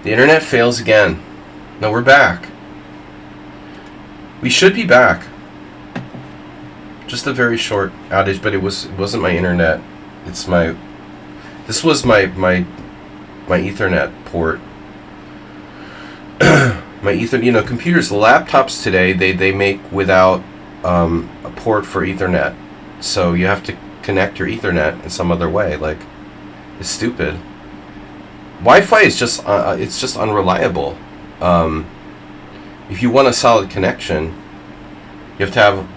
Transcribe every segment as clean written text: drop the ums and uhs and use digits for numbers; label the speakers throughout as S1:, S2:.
S1: The internet fails again. No, we're back. We should be back. Just a very short outage, but it wasn't my internet. It's my. This was my Ethernet port. My Ethernet, computers, laptops today, they make without a port for Ethernet. So you have to connect your Ethernet in some other way. Like, it's stupid. Wi-Fi is just it's just unreliable. If you want a solid connection, you have to have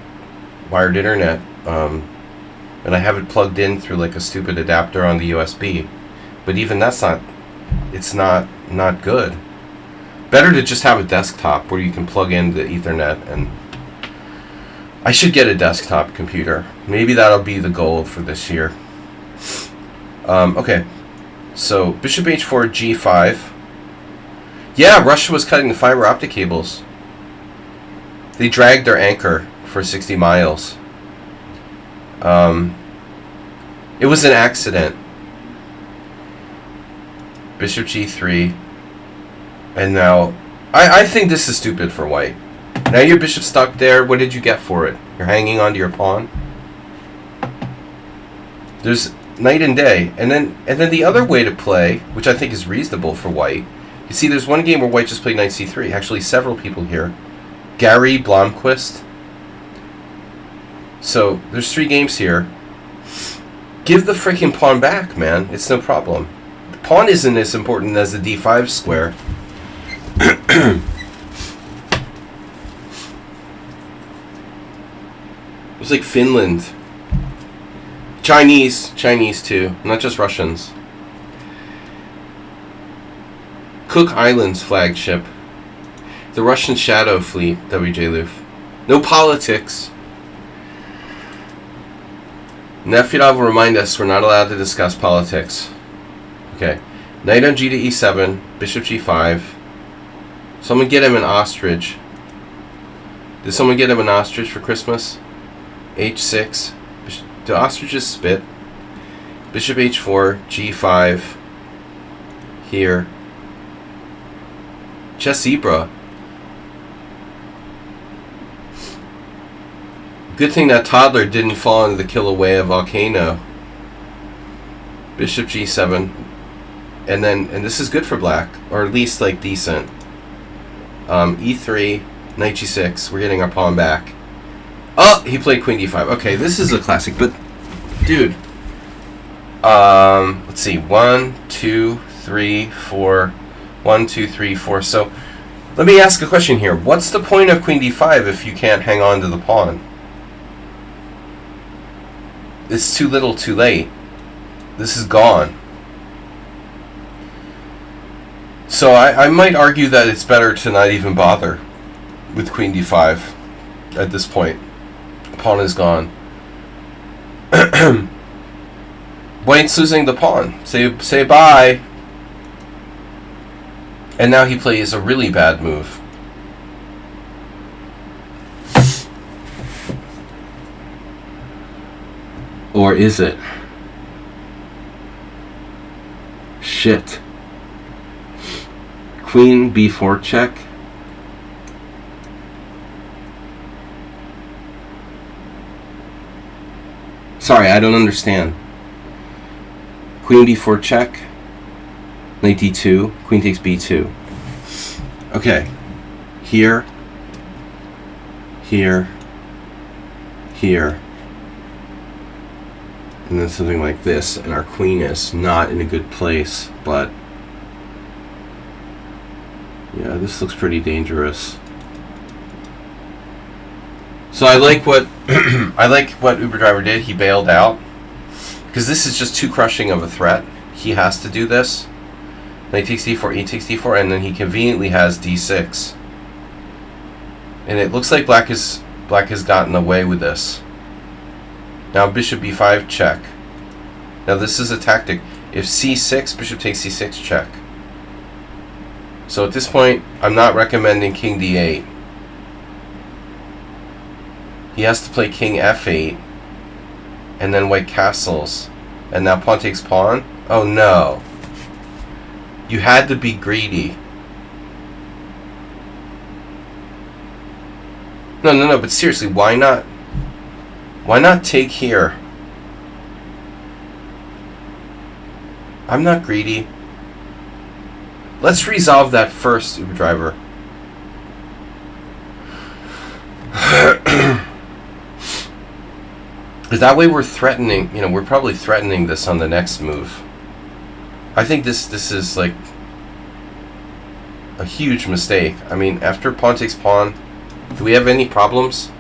S1: wired internet. And I have it plugged in through like a stupid adapter on the USB. But even that's not good. Better to just have a desktop where you can plug in the Ethernet. And I should get a desktop computer. Maybe that'll be the goal for this year. Okay, so bishop h4, g5. Yeah, Russia was cutting the fiber optic cables. They dragged their anchor for 60 miles. It was an accident. Bishop g3. And now, I think this is stupid for white. Now your bishop's stuck there. What did you get for it? You're hanging onto your pawn. There's night and day. And then the other way to play, which I think is reasonable for white. You see, there's one game where white just played knight c3. Actually, several people here. Gary Blomqvist. So, there's 3 games here. Give the freaking pawn back, man. It's no problem. The pawn isn't as important as the d5 square. It was like Finland. Chinese too, not just Russians. Cook Islands flagship. The Russian Shadow Fleet, WJ Loof. No politics. Nefyadov will remind us we're not allowed to discuss politics. Okay. Knight on g to e7, bishop g5. Someone get him an ostrich. Did someone get him an ostrich for Christmas? h6. Do ostriches spit? Bishop h4, g5. Here. Chess zebra. Good thing that toddler didn't fall into the Kilauea volcano. Bishop g7. And this is good for black, or at least like decent. E3, knight g6. We're getting our pawn back. Oh, he played queen d5. Okay, this is a classic, but dude. Let's see. 1, 2, 3, 4. 1, 2, 3, 4. So, let me ask a question here. What's the point of queen d5 if you can't hang on to the pawn? It's too little, too late. This is gone. So I might argue that it's better to not even bother with queen d5 at this point. Pawn is gone. White's losing the pawn. Say bye. And now he plays a really bad move. Or is it? Shit. Queen b4 check. Sorry, I don't understand. Queen b4 check. Knight d2. Queen takes b2. Okay. Here. Here. Here. And then something like this, and our queen is not in a good place, but yeah, this looks pretty dangerous. So I like what Uber Driver did. He bailed out because this is just too crushing of a threat. He has to do this. Knight takes d4, e takes d4, and then he conveniently has d6. And it looks like black has gotten away with this. Now bishop b5 check. Now this is a tactic. If c6, bishop takes c6 check. So at this point, I'm not recommending king d8. He has to play king f8. And then white castles. And now pawn takes pawn. Oh no. You had to be greedy. No, but seriously, why not? Why not take here? I'm not greedy. Let's resolve that first, Uber driver. Because that way we're threatening, we're probably threatening this on the next move. I think this is like a huge mistake. I mean, after pawn takes pawn, do we have any problems?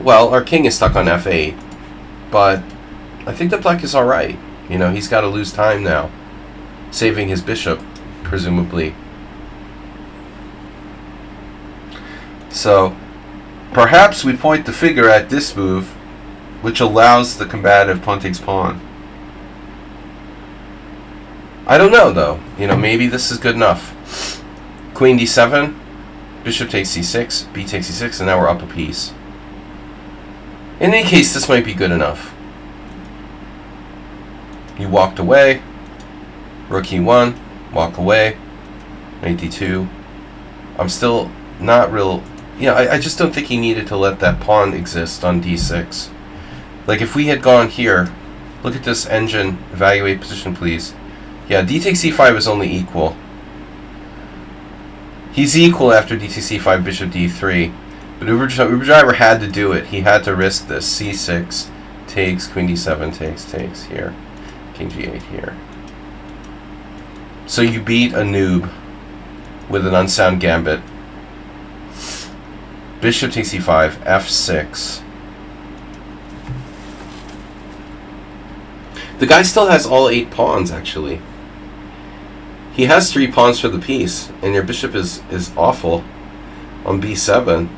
S1: Well, our king is stuck on f8, but I think that black is alright. He's got to lose time now, saving his bishop, presumably. So, perhaps we point the finger at this move, which allows the combative pawn takes pawn. I don't know, though. Maybe this is good enough. Queen d7, bishop takes c6, b takes c6, and now we're up a piece. In any case, this might be good enough. You walked away. Rook e1, walk away. Knight d2. I'm still not real... I just don't think he needed to let that pawn exist on d6. Like, if we had gone here... Look at this engine. Evaluate position, please. Yeah, d takes c5 is only equal. He's equal after d takes c5, bishop d3. But Uber driver had to do it. He had to risk this. c6 takes, queen d7 takes here. King g8 here. So you beat a noob with an unsound gambit. Bishop takes e5, f6. The guy still has all 8 pawns, actually. He has 3 pawns for the piece, and your bishop is awful on b7.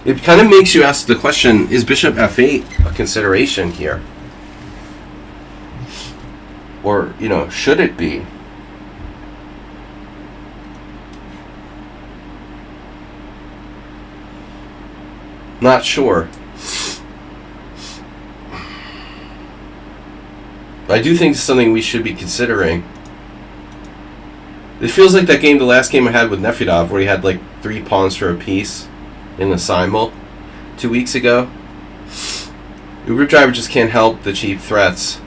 S1: It kind of makes you ask the question, is bishop f8 a consideration here? Or, should it be? Not sure. I do think it's something we should be considering. It feels like that game, the last game I had with Nefedov, where he had like 3 pawns for a piece in the simul 2 weeks ago. Uber driver just can't help the cheap threats.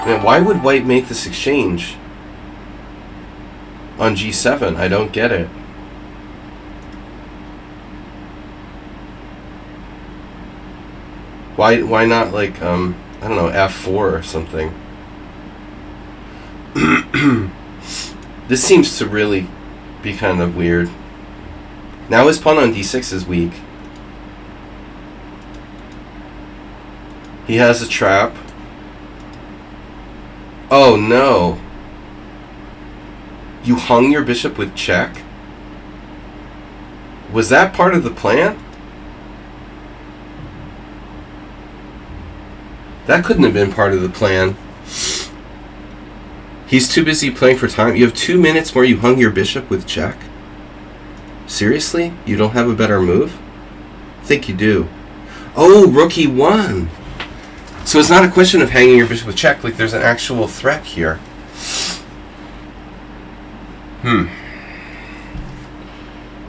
S1: Man, why would white make this exchange on g7? I don't get it. Why not, like, I don't know, f4 or something? This seems to really be kind of weird. Now his pawn on d6 is weak. He has a trap. Oh no. You hung your bishop with check? Was that part of the plan? That couldn't have been part of the plan. He's too busy playing for time. You have 2 minutes where you hung your bishop with check? Seriously? You don't have a better move? I think you do. Oh, rook e1. So it's not a question of hanging your bishop with check. Like, there's an actual threat here.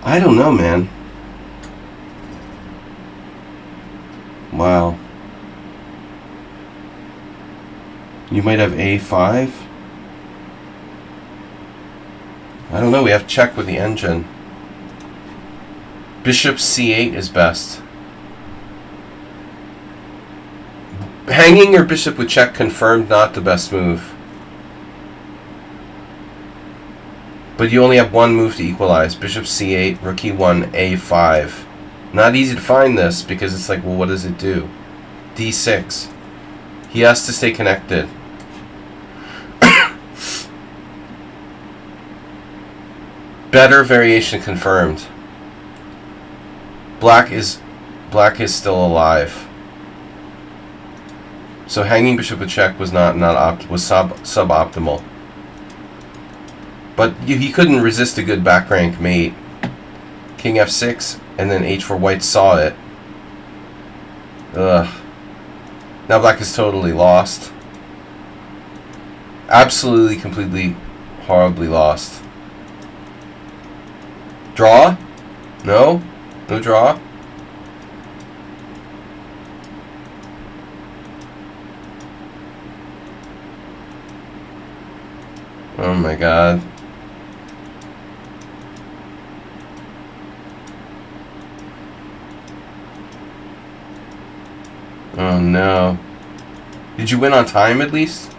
S1: I don't know, man. Wow. You might have a5. I don't know. We have to check with the engine. Bishop c8 is best. Hanging your bishop with check confirmed not the best move. But you only have one move to equalize. Bishop c8, rook e1, a5. Not easy to find this because it's like, well, what does it do? d6. He has to stay connected. Better variation confirmed. Black is still alive. So hanging bishop with check was suboptimal. But he couldn't resist a good back rank mate. King f6, And then h4, white saw it. Ugh. Now black is totally lost. Absolutely, completely, horribly lost. Draw? No? No draw? Oh my god. Oh no. Did you win on time at least?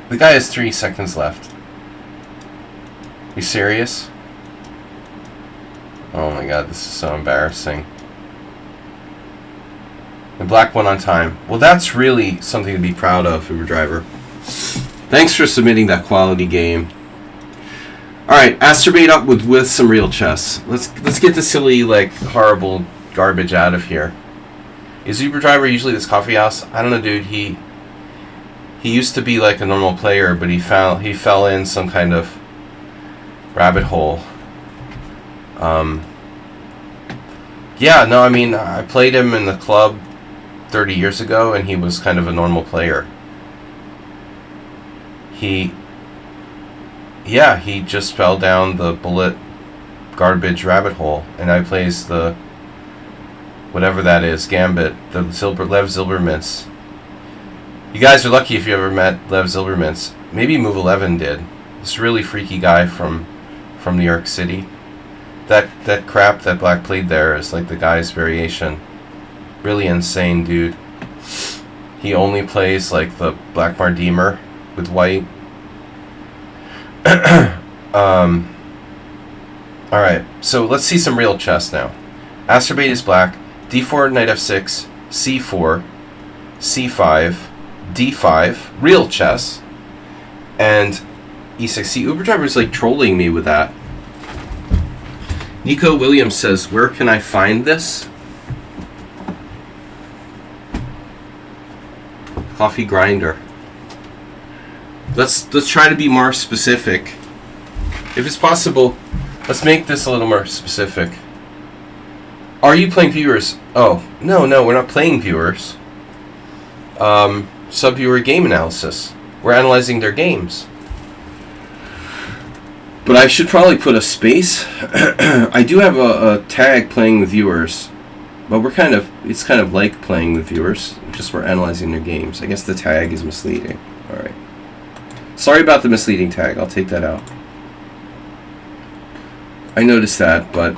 S1: The guy has 3 seconds left. You serious? Oh my god, this is so embarrassing. The black won on time. Well, that's really something to be proud of, Uber driver. Thanks for submitting that quality game. Alright, astrobate up with some real chess. Let's get the silly, like, horrible garbage out of here. Is Uber driver usually this coffee house? I don't know, dude. He used to be like a normal player, but he fell in some kind of rabbit hole. Yeah, no, I mean, I played him in the club 30 years ago, and he was kind of a normal player. He just fell down the bullet garbage rabbit hole, and now he plays the whatever that is, Gambit, the Lev Zilbermintz. You guys are lucky if you ever met Lev Zilbermintz. Maybe Move 11 did. This really freaky guy from New York City. That crap that black played there is like the guy's variation. Really insane, dude. He only plays like the Black Mardemer with white. Alright, so let's see some real chess now. Astrobate is black. D4, knight f6, c4, c5, d5, real chess, and e6. See, Uber driver is like trolling me with that. Nico Williams says, where can I find this? Coffee grinder. Let's try to be more specific. If it's possible, let's make this a little more specific. Are you playing viewers? Oh, no, we're not playing viewers. Sub-viewer game analysis. We're analyzing their games. But I should probably put a space. I do have a tag playing with viewers, but it's kind of like playing with viewers, just we're analyzing their games. I guess the tag is misleading. Alright. Sorry about the misleading tag, I'll take that out. I noticed that, but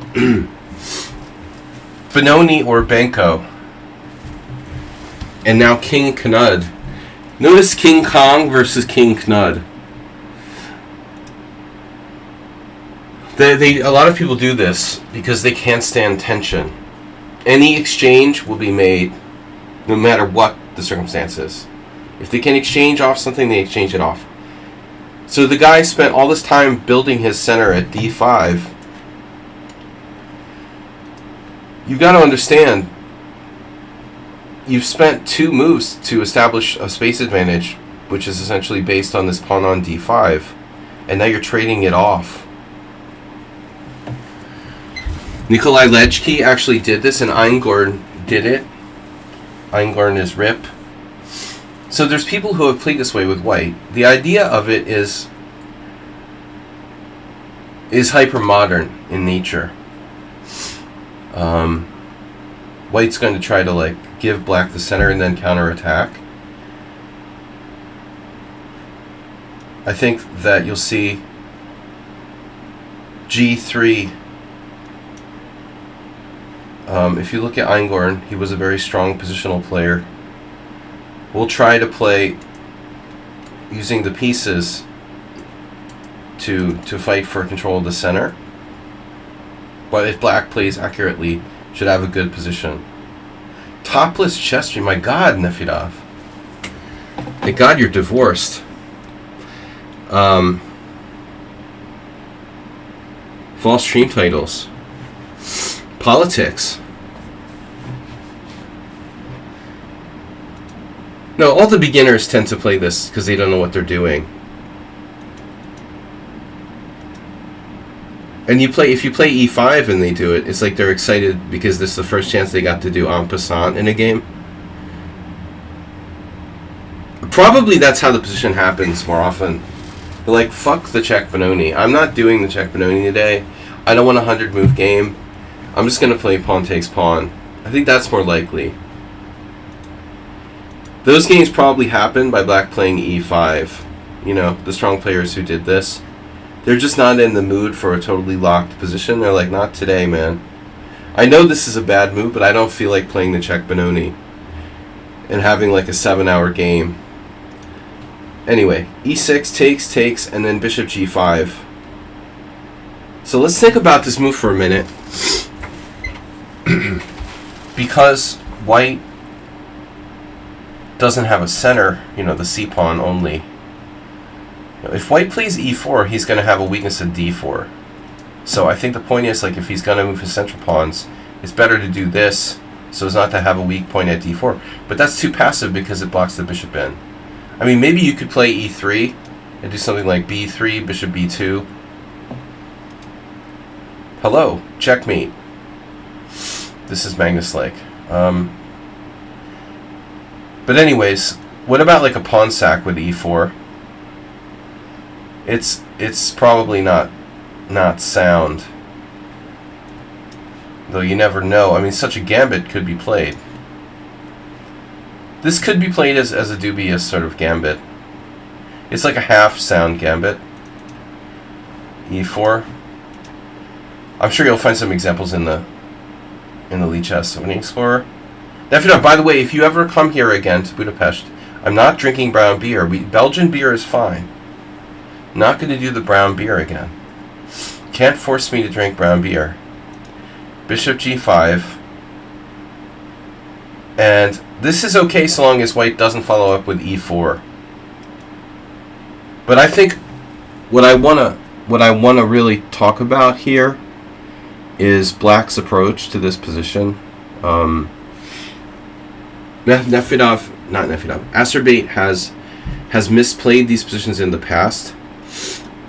S1: Benoni or Benko. And now King Knud. Notice King Kong versus King Knud. A lot of people do this because they can't stand tension. Any exchange will be made no matter what the circumstances. If they can exchange off something, they exchange it off. So the guy spent all this time building his center at d5. You've got to understand, you've spent 2 moves to establish a space advantage, which is essentially based on this pawn on d5, and now you're trading it off. Nikolai Lechky actually did this, and Eingorn did it. Eingorn is Rip. So there's people who have played this way with white. The idea of it is hyper-modern in nature. White's going to try to like give black the center and then counterattack. I think that you'll see g3. If you look at Eingorn, he was a very strong positional player. We'll try to play using the pieces to fight for control of the center. But if black plays accurately, should have a good position. Topless chess stream. My God, Nefidov. Thank God you're divorced. False stream titles. Politics. No, all the beginners tend to play this because they don't know what they're doing. And if you play e5 and they do it, it's like they're excited because this is the first chance they got to do en passant in a game. Probably that's how the position happens more often. They're like, fuck the check Benoni. I'm not doing the check Benoni today. I don't want a 100-move game. I'm just going to play pawn takes pawn. I think that's more likely. Those games probably happen by black playing e5. You know, the strong players who did this. They're just not in the mood for a totally locked position. They're like, not today, man. I know this is a bad move, but I don't feel like playing the check Benoni and having like a 7-hour game. Anyway, e6, takes, and then bishop g5. So let's think about this move for a minute. Because white doesn't have a center, you know, the c-pawn only. If white plays e4, he's going to have a weakness at d4. So I think the point is, like, if he's going to move his central pawns, it's better to do this so as not to have a weak point at d4. But that's too passive because it blocks the bishop in. I mean, maybe you could play e3 and do something like b3, bishop b2. Hello, checkmate. This is Magnus Lake. But anyways, what about like a pawn sack with e4? It's probably not sound. Though you never know. I mean, such a gambit could be played. This could be played as a dubious sort of gambit. It's like a half-sound gambit. e4. I'm sure you'll find some examples in the lichess Winning Explorer. By the way, if you ever come here again to Budapest, I'm not drinking brown beer. Belgian beer is fine. Not going to do the brown beer again. Can't force me to drink brown beer. Bishop g5. And this is okay so long as white doesn't follow up with e4. But I think what I wanna really talk about here is black's approach to this position. Acerbate has misplayed these positions in the past.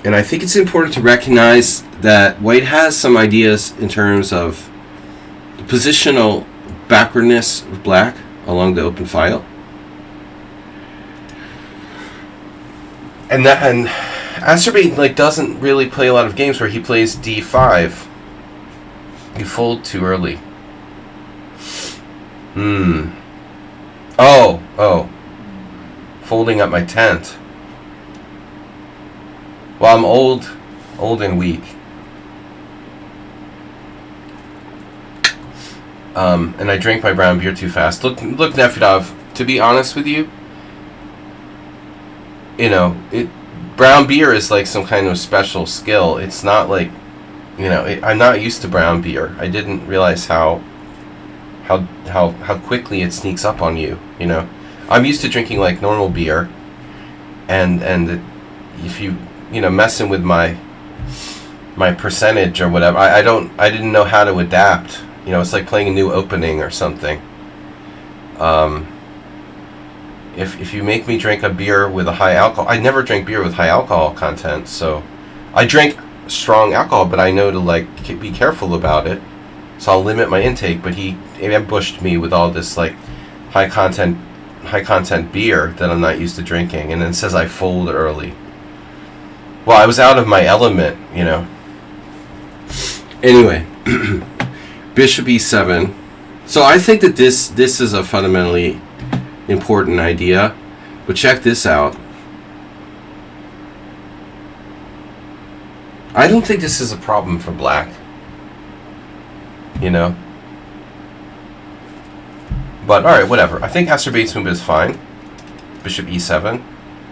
S1: And I think it's important to recognize that white has some ideas in terms of the positional backwardness of black along the open file. And Acerbate like doesn't really play a lot of games where he plays d5. You fold too early. Oh. Folding up my tent. Well, I'm old and weak. And I drank my brown beer too fast. Look, Nefedov, to be honest with you, brown beer is like some kind of special skill. It's not like, I'm not used to brown beer. I didn't realize how quickly it sneaks up on you, I'm used to drinking like normal beer, and if you messing with my percentage or whatever, I didn't know how to adapt. It's like playing a new opening or something. If you make me drink a beer with a high alcohol, I never drank beer with high alcohol content, so I drink strong alcohol, but I know to be careful about it, so I'll limit my intake. But he ambushed me with all this like high content beer that I'm not used to drinking, and then says I fold early. Well, I was out of my element, Anyway, bishop e7. So I think that this is a fundamentally important idea, but check this out. I don't think this is a problem for black, But alright, whatever. I think Acerbate's move is fine. Bishop e7.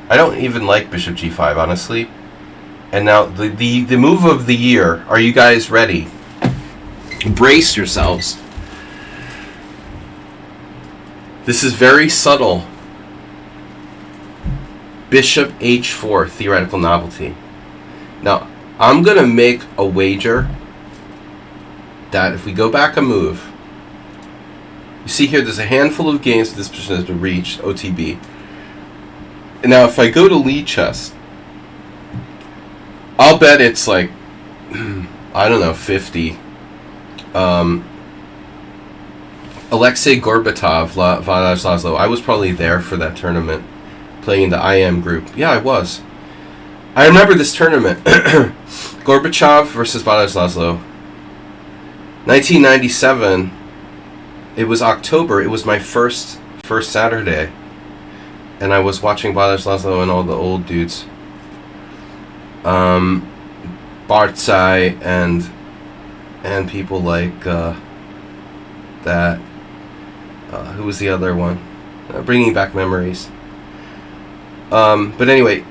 S1: I don't even like bishop g5, honestly. And now the move of the year. Are you guys ready? Brace yourselves. This is very subtle. Bishop h4, theoretical novelty. Now, I'm going to make a wager that if we go back a move, you see here there's a handful of games this position has been reached, OTB. And now if I go to lichess, I'll bet it's like I don't know, 50. Alexei Gorbatov, Vladislav Laszlo. I was probably there for that tournament, playing in the IM group. Yeah, I was. I remember this tournament. Gorbachev versus Vladislav Laszlo. 1997. It was October. It was my first Saturday, and I was watching Vladislav Laszlo and all the old dudes. Bartsai and people like that. Who was the other one? Bringing back memories. But anyway,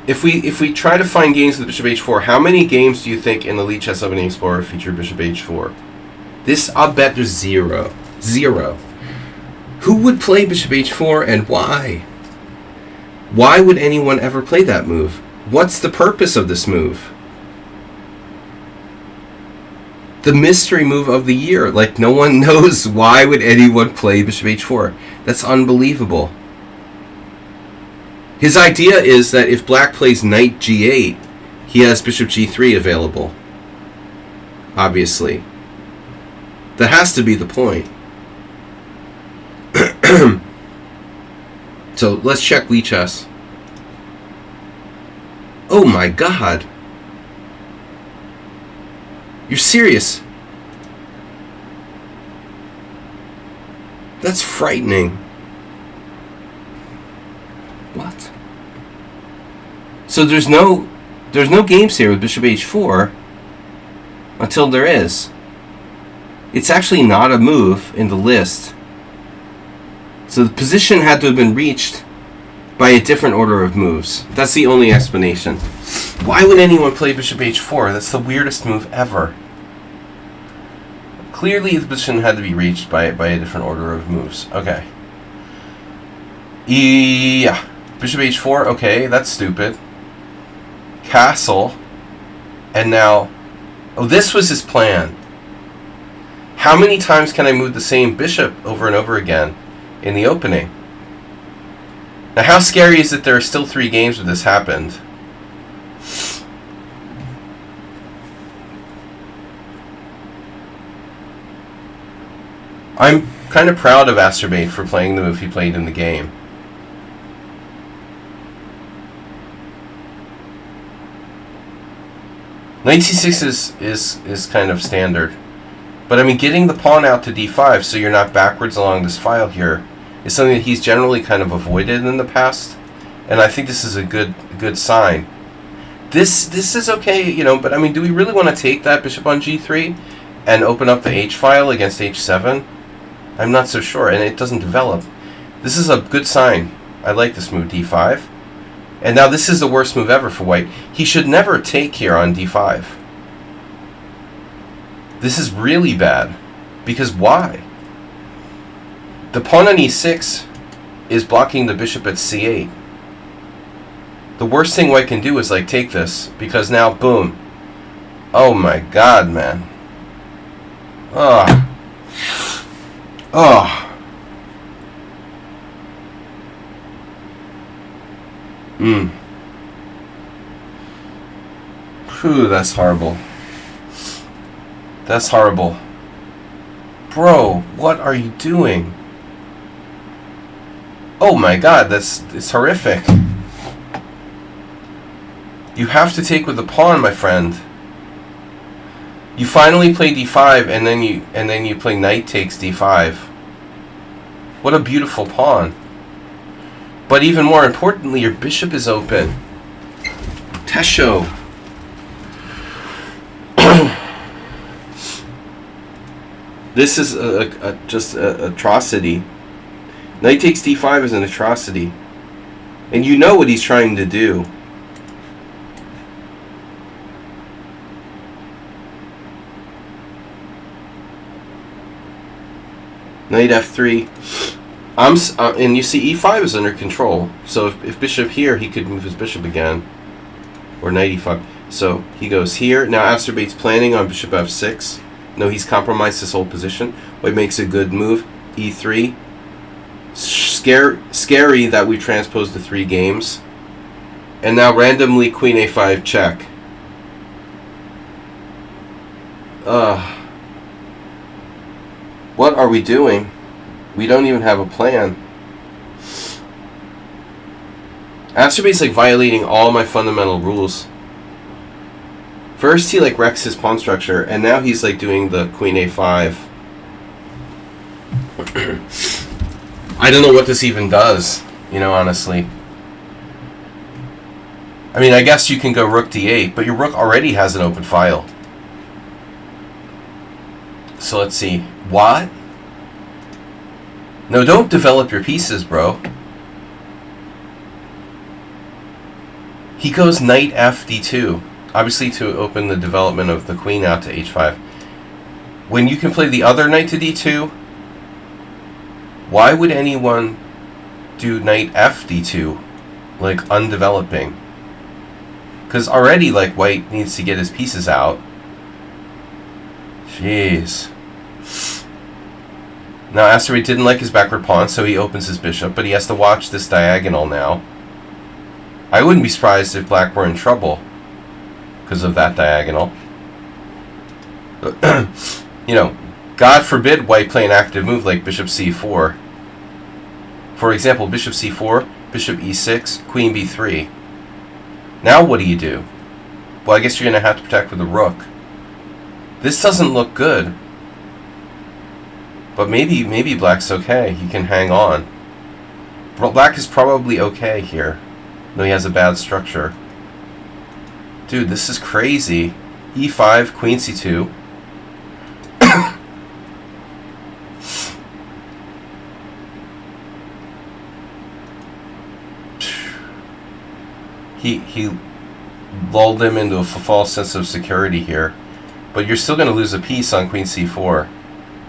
S1: if we try to find games with Bishop H4, how many games do you think in the lichess Opening Explorer feature Bishop H4? This, I'll bet there's zero. Zero. Who would play Bishop H4 and why? Why would anyone ever play that move? What's the purpose of this move? The mystery move of the year. Like, no one knows why would anyone play Bishop H4. That's unbelievable. His idea is that if black plays Knight G8, he has Bishop G3 available. Obviously. That has to be the point. So let's check lichess. Oh my god. You're serious? That's frightening. What? So there's no games here with Bishop H4 until there is. It's actually not a move in the list. So the position had to have been reached by a different order of moves. That's the only explanation. Why would anyone play Bishop H4? That's the weirdest move ever. Clearly the position had to be reached by a different order of moves. Okay. Yeah. Bishop H4, okay, that's stupid. Castle. And now... Oh, this was his plan. How many times can I move the same bishop over and over again in the opening? Now, how scary is it there are still 3 games where this happened? I'm kind of proud of Asterbate for playing the move he played in the game. Knight c6 is kind of standard. But I mean, getting the pawn out to d5 so you're not backwards along this file here is something that he's generally kind of avoided in the past, and I think this is a good sign. This is okay, you know, but I mean, do we really want to take that bishop on g3 and open up the h file against h7? I'm not so sure, and it doesn't develop. This is a good sign. I like this move, d5. And now this is the worst move ever for white. He should never take here on d5. This is really bad. Because why? The pawn on e6 is blocking the bishop at c8. The worst thing white can do is like take this, because now, boom. Oh my god, man. Ugh. Ugh. Phew, that's horrible. That's horrible. Bro, what are you doing? Oh my god, it's horrific. You have to take with the pawn, my friend. You finally play d5 and then you play knight takes d5. What a beautiful pawn. But even more importantly, your bishop is open. Tesho. This is just an atrocity. Knight takes d5 is an atrocity. And you know what he's trying to do. Knight f3. And you see e5 is under control. So if bishop here, he could move his bishop again. Or knight e5. So he goes here. Now Asterbate's planning on bishop f6. No, he's compromised his whole position. White makes a good move. e3. Scary that we transposed the 3 games. And now randomly queen a5 check. What are we doing? We don't even have a plan. Astrobate's like violating all my fundamental rules. First he like wrecks his pawn structure, and now he's like doing the queen a5. I don't know what this even does, honestly. I mean, I guess you can go rook d8, but your rook already has an open file. So let's see. What? No, don't develop your pieces, bro. He goes knight f d2, obviously to open the development of the queen out to h5. When you can play the other knight to d2, why would anyone do knight f d2, like undeveloping? Because already, like, white needs to get his pieces out. Jeez. Now, Asteroid didn't like his backward pawn, so he opens his bishop, but he has to watch this diagonal now. I wouldn't be surprised if black were in trouble because of that diagonal. God forbid white play an active move like bishop c4. For example, bishop c4, bishop e6, queen b3. Now what do you do? Well, I guess you're going to have to protect with a rook. This doesn't look good. But maybe black's okay. He can hang on. Black is probably okay here. No, he has a bad structure. Dude, this is crazy. e5, queen c2. He lulled him into a false sense of security here. But you're still going to lose a piece on queen c4.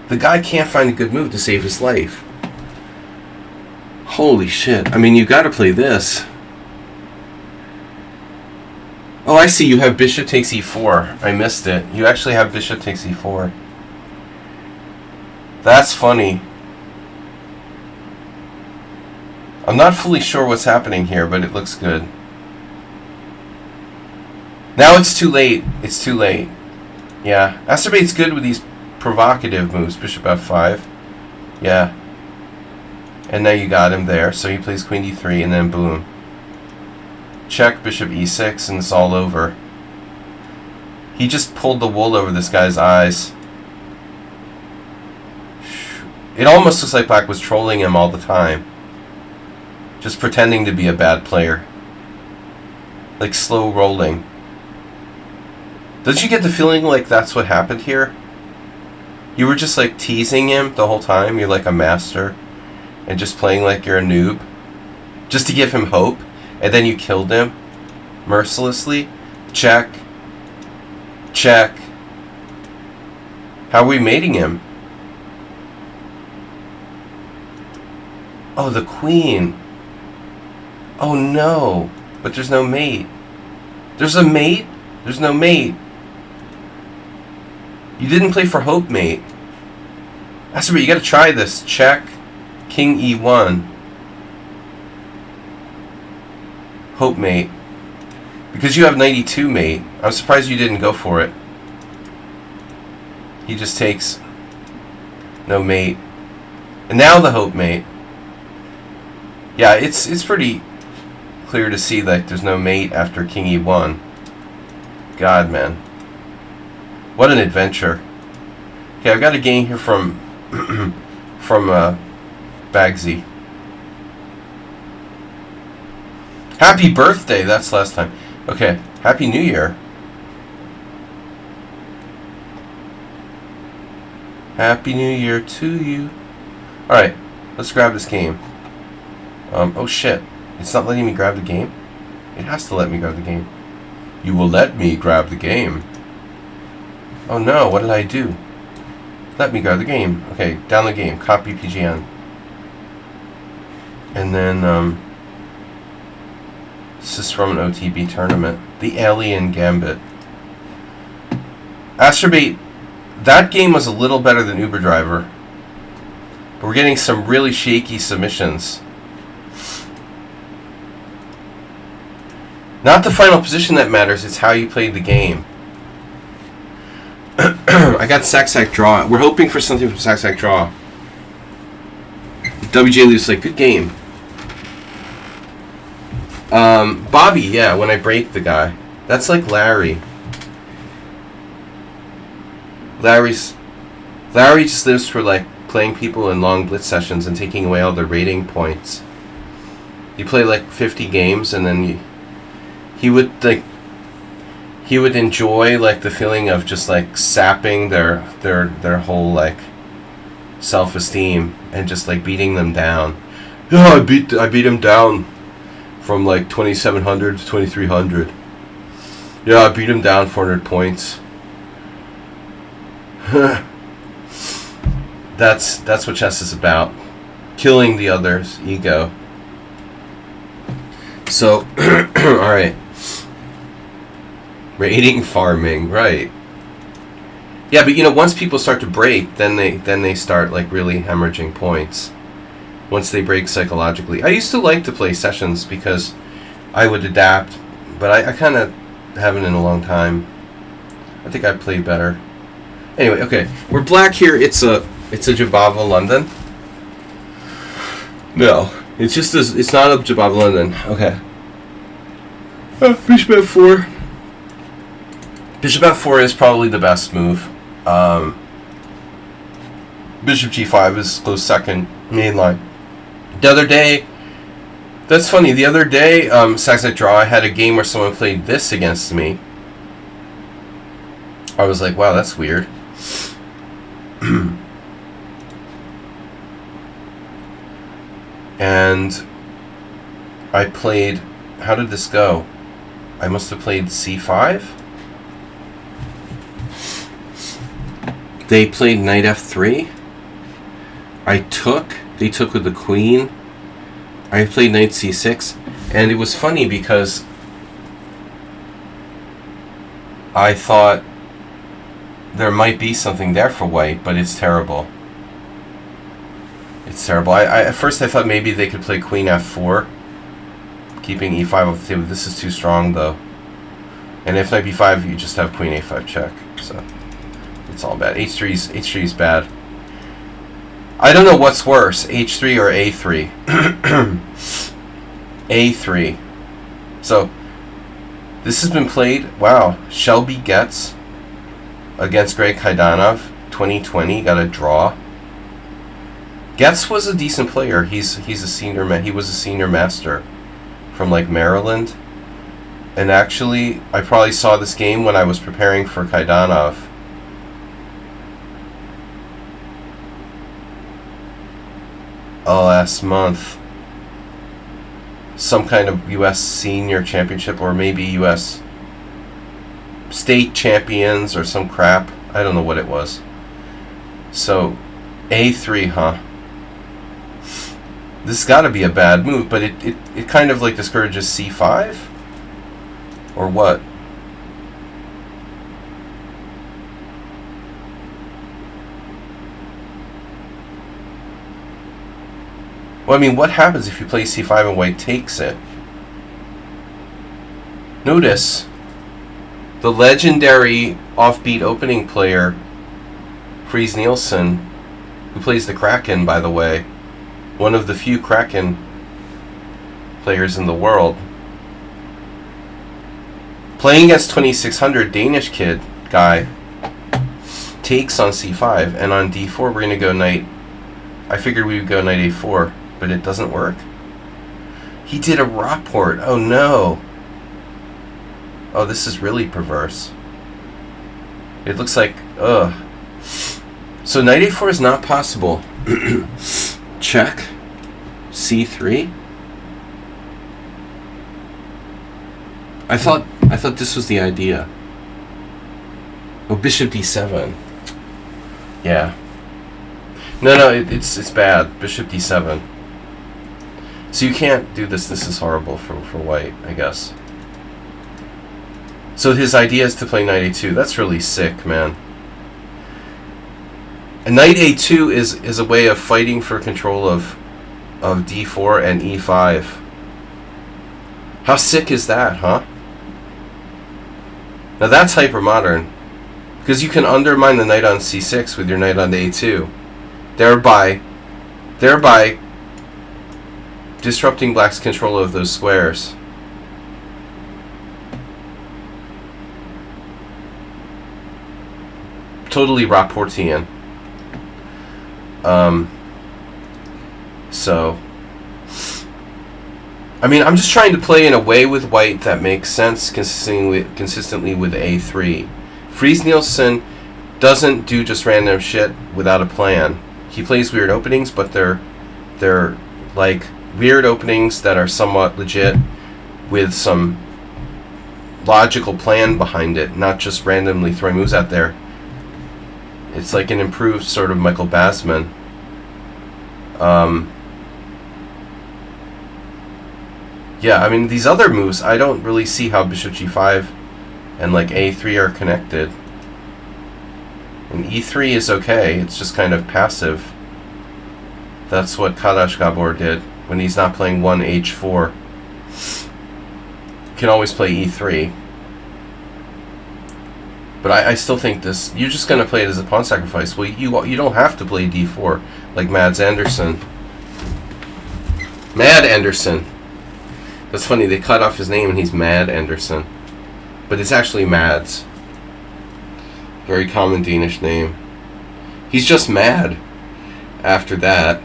S1: The guy can't find a good move to save his life. Holy shit. I mean, you got to play this. Oh, I see. You have bishop takes e4. I missed it. You actually have bishop takes e4. That's funny. I'm not fully sure what's happening here, but it looks good. Now it's too late. It's too late. Yeah. Astrobate's good with these provocative moves. Bishop f5. Yeah. And now you got him there. So he plays queen d3 and then boom. Check bishop e6 and it's all over. He just pulled the wool over this guy's eyes. It almost looks like black was trolling him all the time. Just pretending to be a bad player. Like slow rolling. Don't you get the feeling like that's what happened here? You were just like teasing him the whole time. You're like a master. And just playing like you're a noob. Just to give him hope. And then you killed him. Mercilessly. Check. Check. How are we mating him? Oh, the queen. Oh no. But there's no mate. There's a mate? There's no mate. You didn't play for hope, mate. That's right, you gotta try this. Check. King e1. Hope mate. Because you have 92 mate. I'm surprised you didn't go for it. He just takes no mate. And now the hope mate. Yeah, it's pretty clear to see that there's no mate after King e1. God, man. What an adventure. Okay, I've got a game here from Bagsy. Happy birthday, that's last time. Okay, Happy New Year. Happy New Year to you. Alright, let's grab this game. Oh shit. It's not letting me grab the game? It has to let me grab the game. You will let me grab the game. Oh no, what did I do? Let me grab the game. Okay, down the game. Copy PGN. And then, this is from an OTB tournament. The Alien Gambit. Astrobate, that game was a little better than Uber Driver. But we're getting some really shaky submissions. Not the final position that matters, it's how you played the game. I got sack draw. We're hoping for something from sack draw. WJ Luce, like, good game. Bobby, yeah, when I break the guy. That's like Larry. Larry just lives for, like, playing people in long blitz sessions and taking away all their rating points. You play, like, 50 games, and then he would enjoy, like, the feeling of just, like, sapping their whole, like, self-esteem and just, like, beating them down. Yeah, I beat him down from, like, 2,700 to 2,300. Yeah, I beat him down 400 points. That's what chess is about. Killing the other's ego. So, alright. Rating farming, right. Yeah, but you know, once people start to break, then they start, like, really hemorrhaging points. Once they break psychologically. I used to like to play sessions because I would adapt, but I kind of haven't in a long time. I think I played better. Anyway, okay. We're black here. It's a Jabava London. No. It's just it's not a Jabava London. Okay. Bishop f4. Bishop f4 is probably the best move. Bishop g5 is close second, main line. The other day, that's funny, the other day, sack draw, I had a game where someone played this against me. I was like, wow, that's weird. And I played, how did this go? I must have played c5. They played knight f3. They took with the queen. I played knight c6. And it was funny because I thought there might be something there for white, but it's terrible. It's terrible. At first I thought maybe they could play queen f4, keeping e5 off the table. This is too strong, though. And if knight b5, you just have queen a5 check. So it's all bad. h3 is bad. I don't know what's worse, h3 or a3. a3. So this has been played. Wow, Shelby Getz against Greg Kaidanov, 2020, got a draw. Getz was a decent player. He was a senior master from, like, Maryland. And actually, I probably saw this game when I was preparing for Kaidanov. Last month. Some kind of U.S. senior championship, or maybe U.S. state champions or some crap. I don't know what it was. So, a3, huh? This has got to be a bad move, but it kind of, like, discourages c5? Or what? Well, I mean, what happens if you play c5 and white takes it? Notice the legendary offbeat opening player, Fries Nielsen, who plays the Kraken, by the way, one of the few Kraken players in the world, playing against 2600 Danish kid guy, takes on c5, and on d4 we're going to go knight. I figured we would go knight a4, but it doesn't work. He did a Rockport. Oh no. Oh, this is really perverse. It looks like, ugh. So knight a4 is not possible. Check. c3. I thought this was the idea. Oh, bishop d7. Yeah. No, it's bad. Bishop d7. So you can't do this. This is horrible for white, I guess. So his idea is to play knight a2. That's really sick, man. And knight a2 is a way of fighting for control of d4 and e5. How sick is that, huh? Now that's hyper modern. Because you can undermine the knight on c6 with your knight on a2, thereby disrupting black's control of those squares. Totally Rapportian. So, I mean, I'm just trying to play in a way with white that makes sense consistently with a3. Fries Nielsen doesn't do just random shit without a plan. He plays weird openings, but they're like weird openings that are somewhat legit with some logical plan behind it, not just randomly throwing moves out there. It's like an improved sort of Michael Basman. Yeah, I mean, these other moves, I don't really see how bishop g5 and like a3 are connected. And e3 is okay, it's just kind of passive. That's what Kadash Gabor did when he's not playing 1h4. You can always play e3. But I still think this, you're just going to play it as a pawn sacrifice. Well, you don't have to play d4 like Mads Anderson. Mad Anderson. That's funny, they cut off his name and he's Mad Anderson. But it's actually Mads. Very common Danish name. He's just mad after that.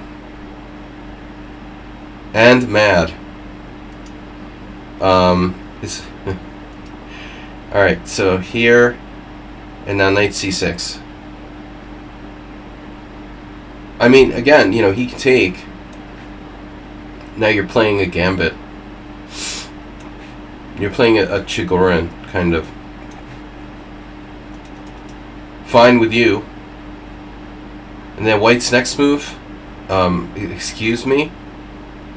S1: And mad. Alright, so here, and now knight c6. I mean, again, you know, he can take. Now you're playing a gambit. You're playing a Chigorin, kind of. Fine with you. And then white's next move, excuse me?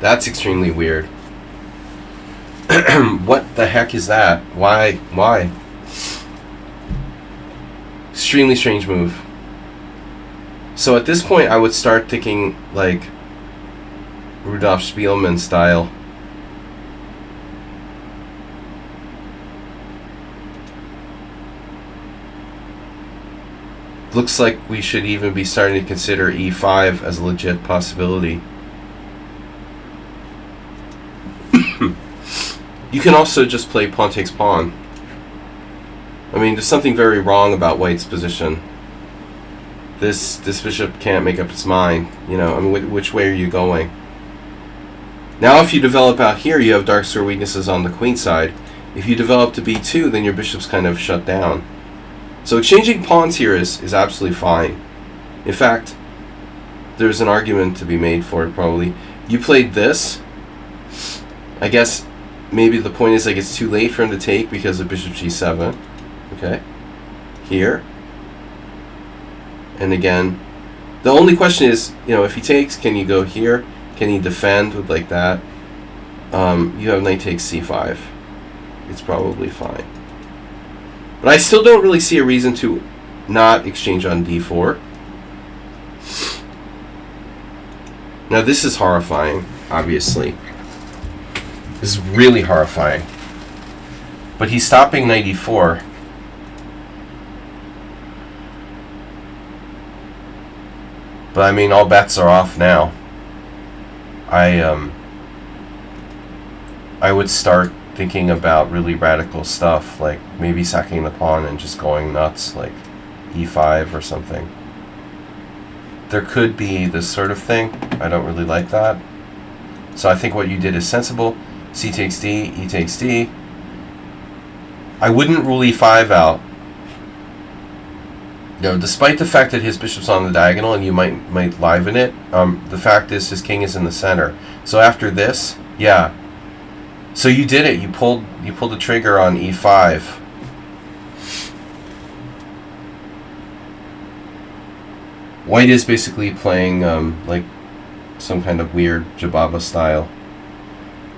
S1: That's extremely weird. What the heck is that? Why? Extremely strange move. So at this point, I would start thinking like Rudolf Spielmann style. Looks like we should even be starting to consider e5 as a legit possibility. You can also just play pawn takes pawn. I mean, there's something very wrong about white's position. This bishop can't make up its mind. You know, I mean, which way are you going? Now, if you develop out here, you have dark square weaknesses on the queen side. If you develop to b2, then your bishop's kind of shut down. So exchanging pawns here is absolutely fine. In fact, there's an argument to be made for it, probably. You played this. I guess maybe the point is like it's too late for him to take because of bishop g7. Okay. Here. And again, the only question is, you know, if he takes, can you go here? Can he defend with like that? You have knight takes c5. It's probably fine. But I still don't really see a reason to not exchange on d4. Now this is horrifying, obviously. This is really horrifying. But he's stopping knight e4. But I mean, all bets are off now. I would start thinking about really radical stuff, like maybe sacking the pawn and just going nuts, like e5 or something. There could be this sort of thing. I don't really like that. So I think what you did is sensible. C takes d, e takes d. I wouldn't rule e5 out. You know, despite the fact that his bishop's on the diagonal and you might liven it, the fact is his king is in the center. So after this, yeah. So you did it. You pulled the trigger on e5. White is basically playing like some kind of weird Jababa style.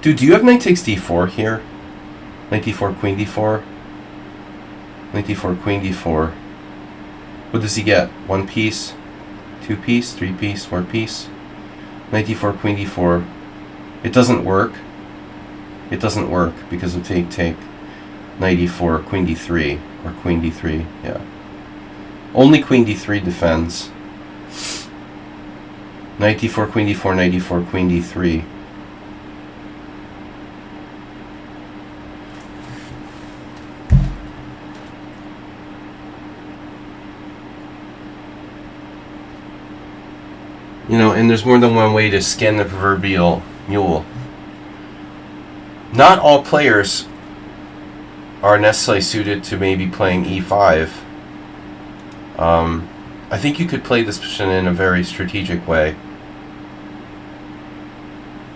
S1: Dude, do you have knight takes d4 here? Knight d4, queen d4. Knight d4, queen d4. What does he get? 1 piece, 2 piece, 3 piece, 4 piece. Knight d4, queen d4. It doesn't work. It doesn't work because of take. Knight e4, queen d3, or queen d3, yeah. Only queen d3 defends. Knight d4, queen d4, knight d4, queen d3. You know, and there's more than one way to skin the proverbial mule. Not all players are necessarily suited to maybe playing e5. I think you could play this position in a very strategic way.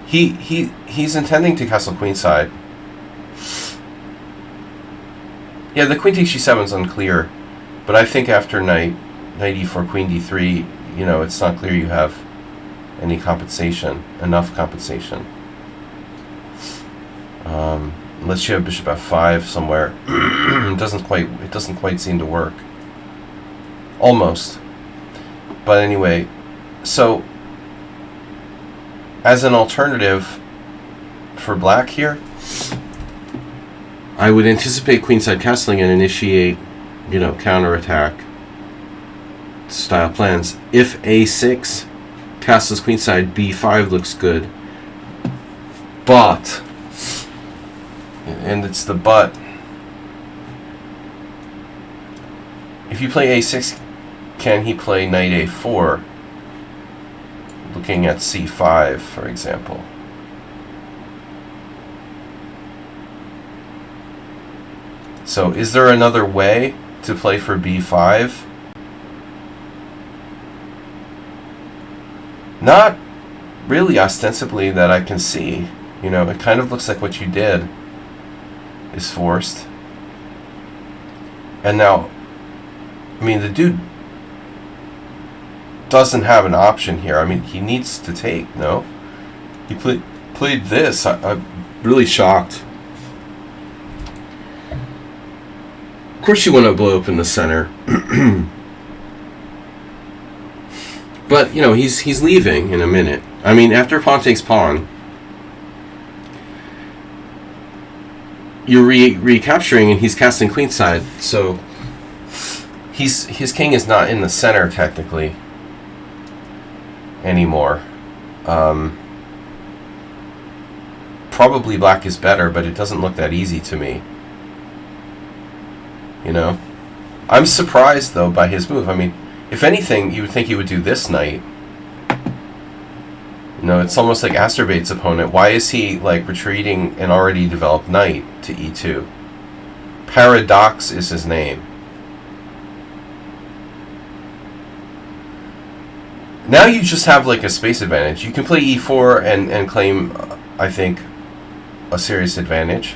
S1: He's intending to castle queenside. Yeah, the queen takes g7 is unclear, but I think after knight e4, queen d3, you know, it's not clear you have any compensation, enough compensation. Unless you have bishop f5 somewhere, it doesn't quite seem to work. Almost. But anyway, so as an alternative for black here, I would anticipate queenside castling and initiate, you know, counterattack style plans. If a6 castles queenside, b5 looks good. But, and it's the but, if you play a6, can he play knight a4? Looking at c5, for example. So is there another way to play for b5? Not really ostensibly that I can see. You know, it kind of looks like what you did is forced. And now, I mean, the dude doesn't have an option here. I mean, he needs to take, no? He played this. I'm really shocked. Of course you want to blow open the center. But, you know, he's leaving in a minute. I mean, after pawn takes pawn, you're recapturing and he's casting queenside. So his king is not in the center technically anymore. Probably black is better, but it doesn't look that easy to me. You know? I'm surprised, though, by his move. I mean, if anything, you would think he would do this knight. You know, it's almost like Astorbate's opponent. Why is he, like, retreating an already developed knight to e2? Paradox is his name. Now you just have, like, a space advantage. You can play e4 and claim, I think, a serious advantage.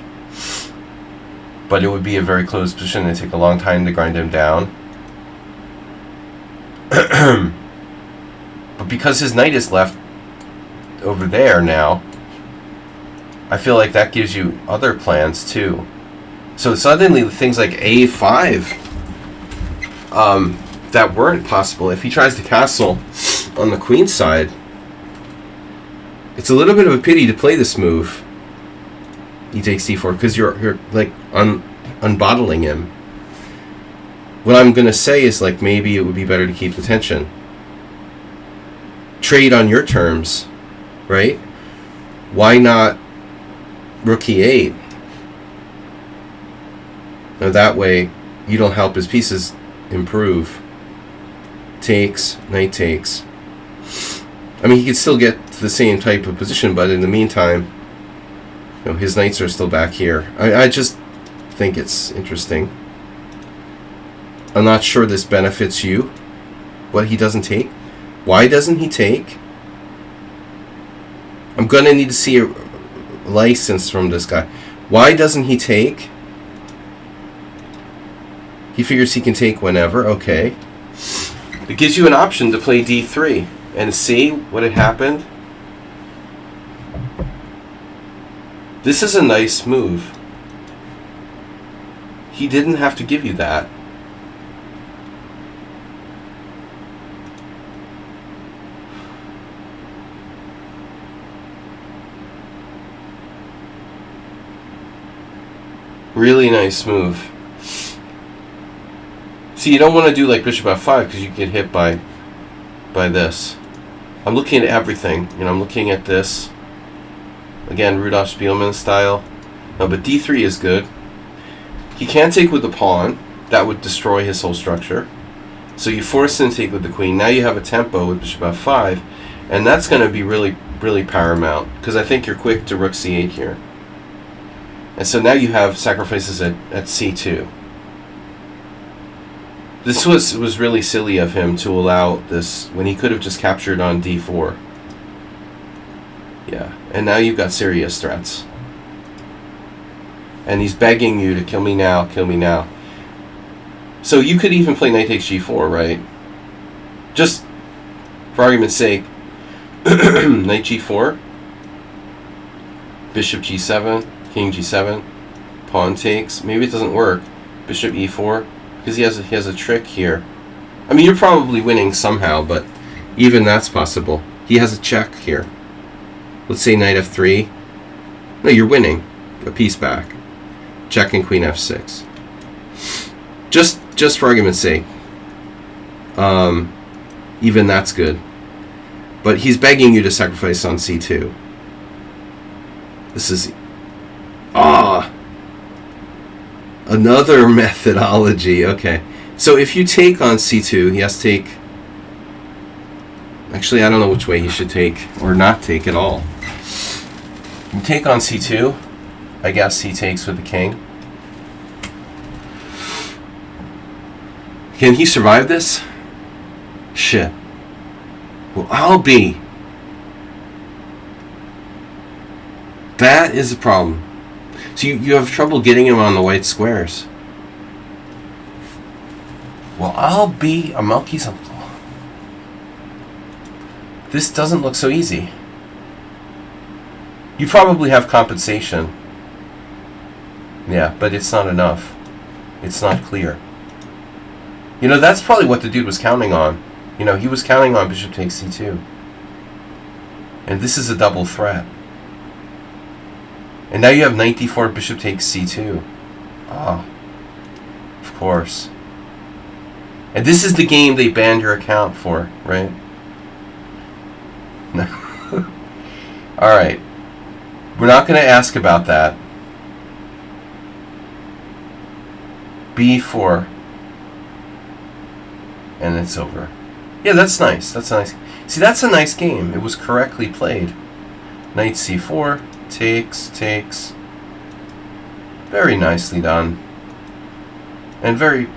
S1: But it would be a very close position and take a long time to grind him down. But because his knight is left over there now, I feel like that gives you other plans too. So suddenly things like a5 that weren't possible. If he tries to castle on the queen side, it's a little bit of a pity to play this move. He takes c4 because you're like unbottling him. What I'm gonna say is, like, maybe it would be better to keep the tension. Trade on your terms, right? Why not rook e8? Now that way you don't help his pieces improve. Takes, knight takes. I mean, he could still get to the same type of position, but in the meantime, you know, his knights are still back here. I just think it's interesting. I'm not sure this benefits you. What he doesn't take? Why doesn't he take? I'm going to need to see a license from this guy. Why doesn't he take? He figures he can take whenever. Okay. It gives you an option to play d3 and see what had happened. This is a nice move. He didn't have to give you that. Really nice move. See, So you don't want to do like bishop f5 because you get hit by this. I'm looking at everything. You know, I'm looking at this. Again, Rudolf Spielman style. No, but d3 is good. He can't take with the pawn. That would destroy his whole structure. So you force him to take with the queen. Now you have a tempo with bishop f5, and that's going to be really, really paramount because I think you're quick to rook c8 here. And so now you have sacrifices at c2. This was really silly of him to allow this when he could have just captured on d4. Yeah, and now you've got serious threats. And he's begging you to kill me now, kill me now. So you could even play knight takes g4, right? Just for argument's sake, knight g4, bishop g7, king g7, pawn takes. Maybe it doesn't work. Bishop e4, because he has a trick here. I mean, you're probably winning somehow, but even that's possible. He has a check here. Let's say knight f3. No, you're winning a piece back. Check and queen f6. Just for argument's sake. Even that's good. But he's begging you to sacrifice on c2. This is... another methodology. Okay. So if you take on c2, he has to take... Actually, I don't know which way he should take, or not take at all. You take on c2. I guess he takes with the king. Can he survive this? Shit. Well, I'll be. That is a problem. So you have trouble getting him on the white squares. Well, I'll be a monkey's uncle. This doesn't look so easy. You probably have compensation. Yeah, but it's not enough. It's not clear. You know, that's probably what the dude was counting on. You know, he was counting on bishop takes c2. And this is a double threat. And now you have knight d4, bishop takes c2. Ah, of course. And this is the game they banned your account for, right? No. Alright. We're not going to ask about that. b4. And it's over. Yeah, that's nice. That's nice. See, that's a nice game. It was correctly played. Knight c4, takes. Very nicely done. And very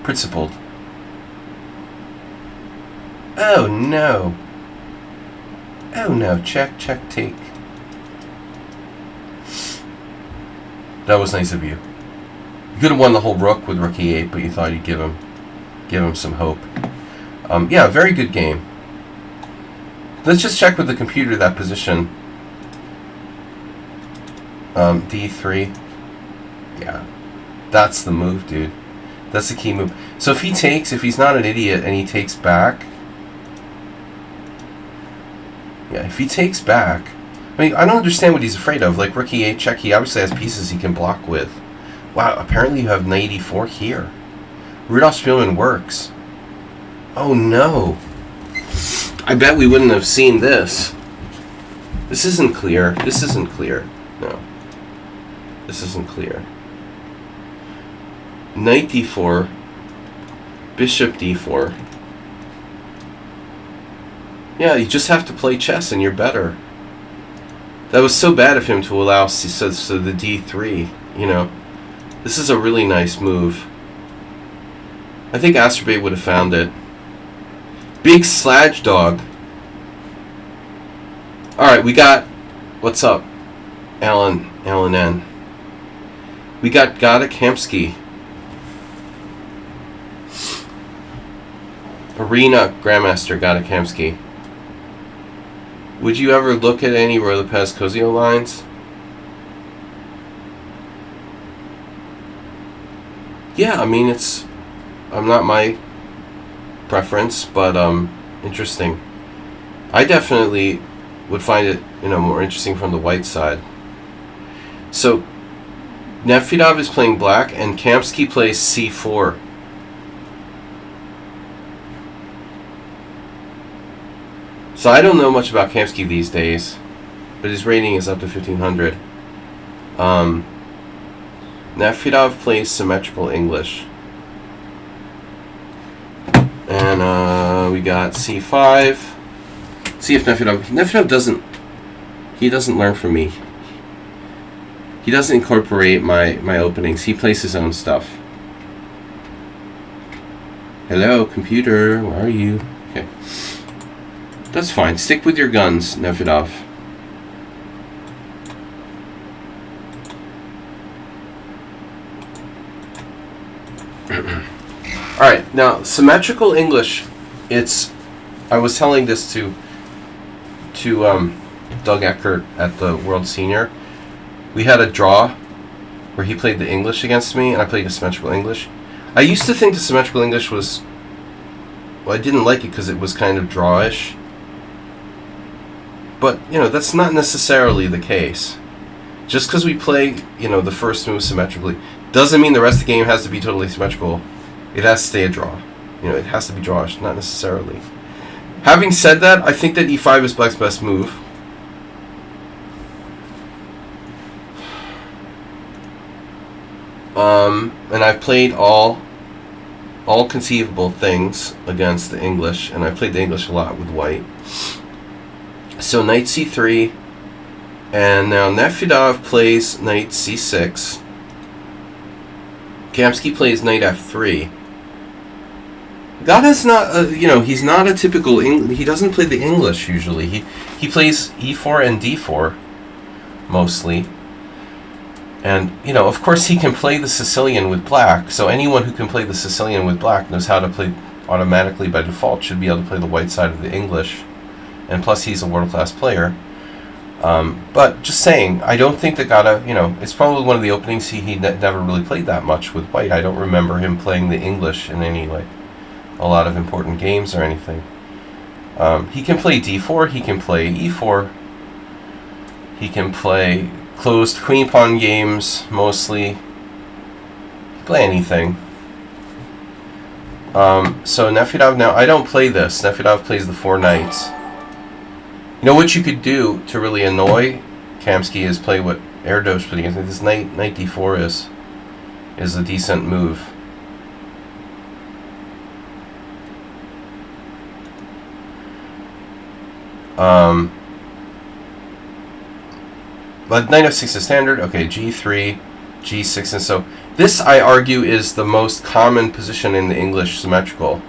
S1: principled. Oh no. Oh no, check, take. That was nice of you. You could have won the whole rook with rook e8, but you thought you'd give him some hope. Yeah, very good game. Let's just check with the computer that position. d3. Yeah, that's the move, dude. That's the key move. So if he's not an idiot and he takes back. Yeah, if he takes back. I mean, I don't understand what he's afraid of. Like rook e8 check, he obviously has pieces he can block with. Wow, apparently you have knight e4 here. Rudolf Spielman works. Oh no. I bet we wouldn't have seen this. This isn't clear. This isn't clear. No. This isn't clear. Knight d4. Bishop d4. Yeah, you just have to play chess and you're better. That was so bad of him to allow so the d3, you know. This is a really nice move. I think Asterbait would have found it. Big Sludge Dog. Alright, we got... What's up? Alan N. We got Gada Kamsky. Arena Grandmaster Gada Kamsky. Would you ever look at any Roy Lopez Cozio lines? Yeah, I mean, it's... not my preference, but interesting. I definitely would find it, more interesting from the white side. So, Nefedov is playing black, and Kamsky plays c4. So I don't know much about Kamsky these days, but his rating is up to 1500. Nefedov plays symmetrical English. And we got c5. See if Nefedov doesn't learn from me. He doesn't incorporate my openings. He plays his own stuff. Hello, computer, where are you? Okay. That's fine. Stick with your guns, Nefedov. Alright, now, symmetrical English, I was telling this to Doug Eckert at the World Senior. We had a draw where he played the English against me, and I played the symmetrical English. I used to think the symmetrical English was... Well, I didn't like it because it was kind of drawish. But, that's not necessarily the case. Just because we play, the first move symmetrically, doesn't mean the rest of the game has to be totally symmetrical. It has to stay a draw. It has to be drawish, not necessarily. Having said that, I think that e5 is Black's best move. And I've played all conceivable things against the English, and I played the English a lot with white. So knight c3, and now Nefedov plays knight c6. Kamsky plays knight f3. God is not, he's not a typical he doesn't play the English usually. He plays e4 and d4 mostly. And, of course he can play the Sicilian with black, so anyone who can play the Sicilian with black knows how to play automatically by default, should be able to play the white side of the English. And plus he's a world-class player. But just saying, I don't think that Gata, it's probably one of the openings he never really played that much with white. I don't remember him playing the English in any, a lot of important games or anything. He can play d4, he can play e4, he can play closed queen pawn games mostly. He can play anything. So Nefedov, now I don't play this. Nefedov plays the 4 knights. What you could do to really annoy Kamsky is play what Erdos played against. This knight d4 is a decent move. But knight f6 is standard. Okay, g3, g6, and so this, I argue, is the most common position in the English symmetrical.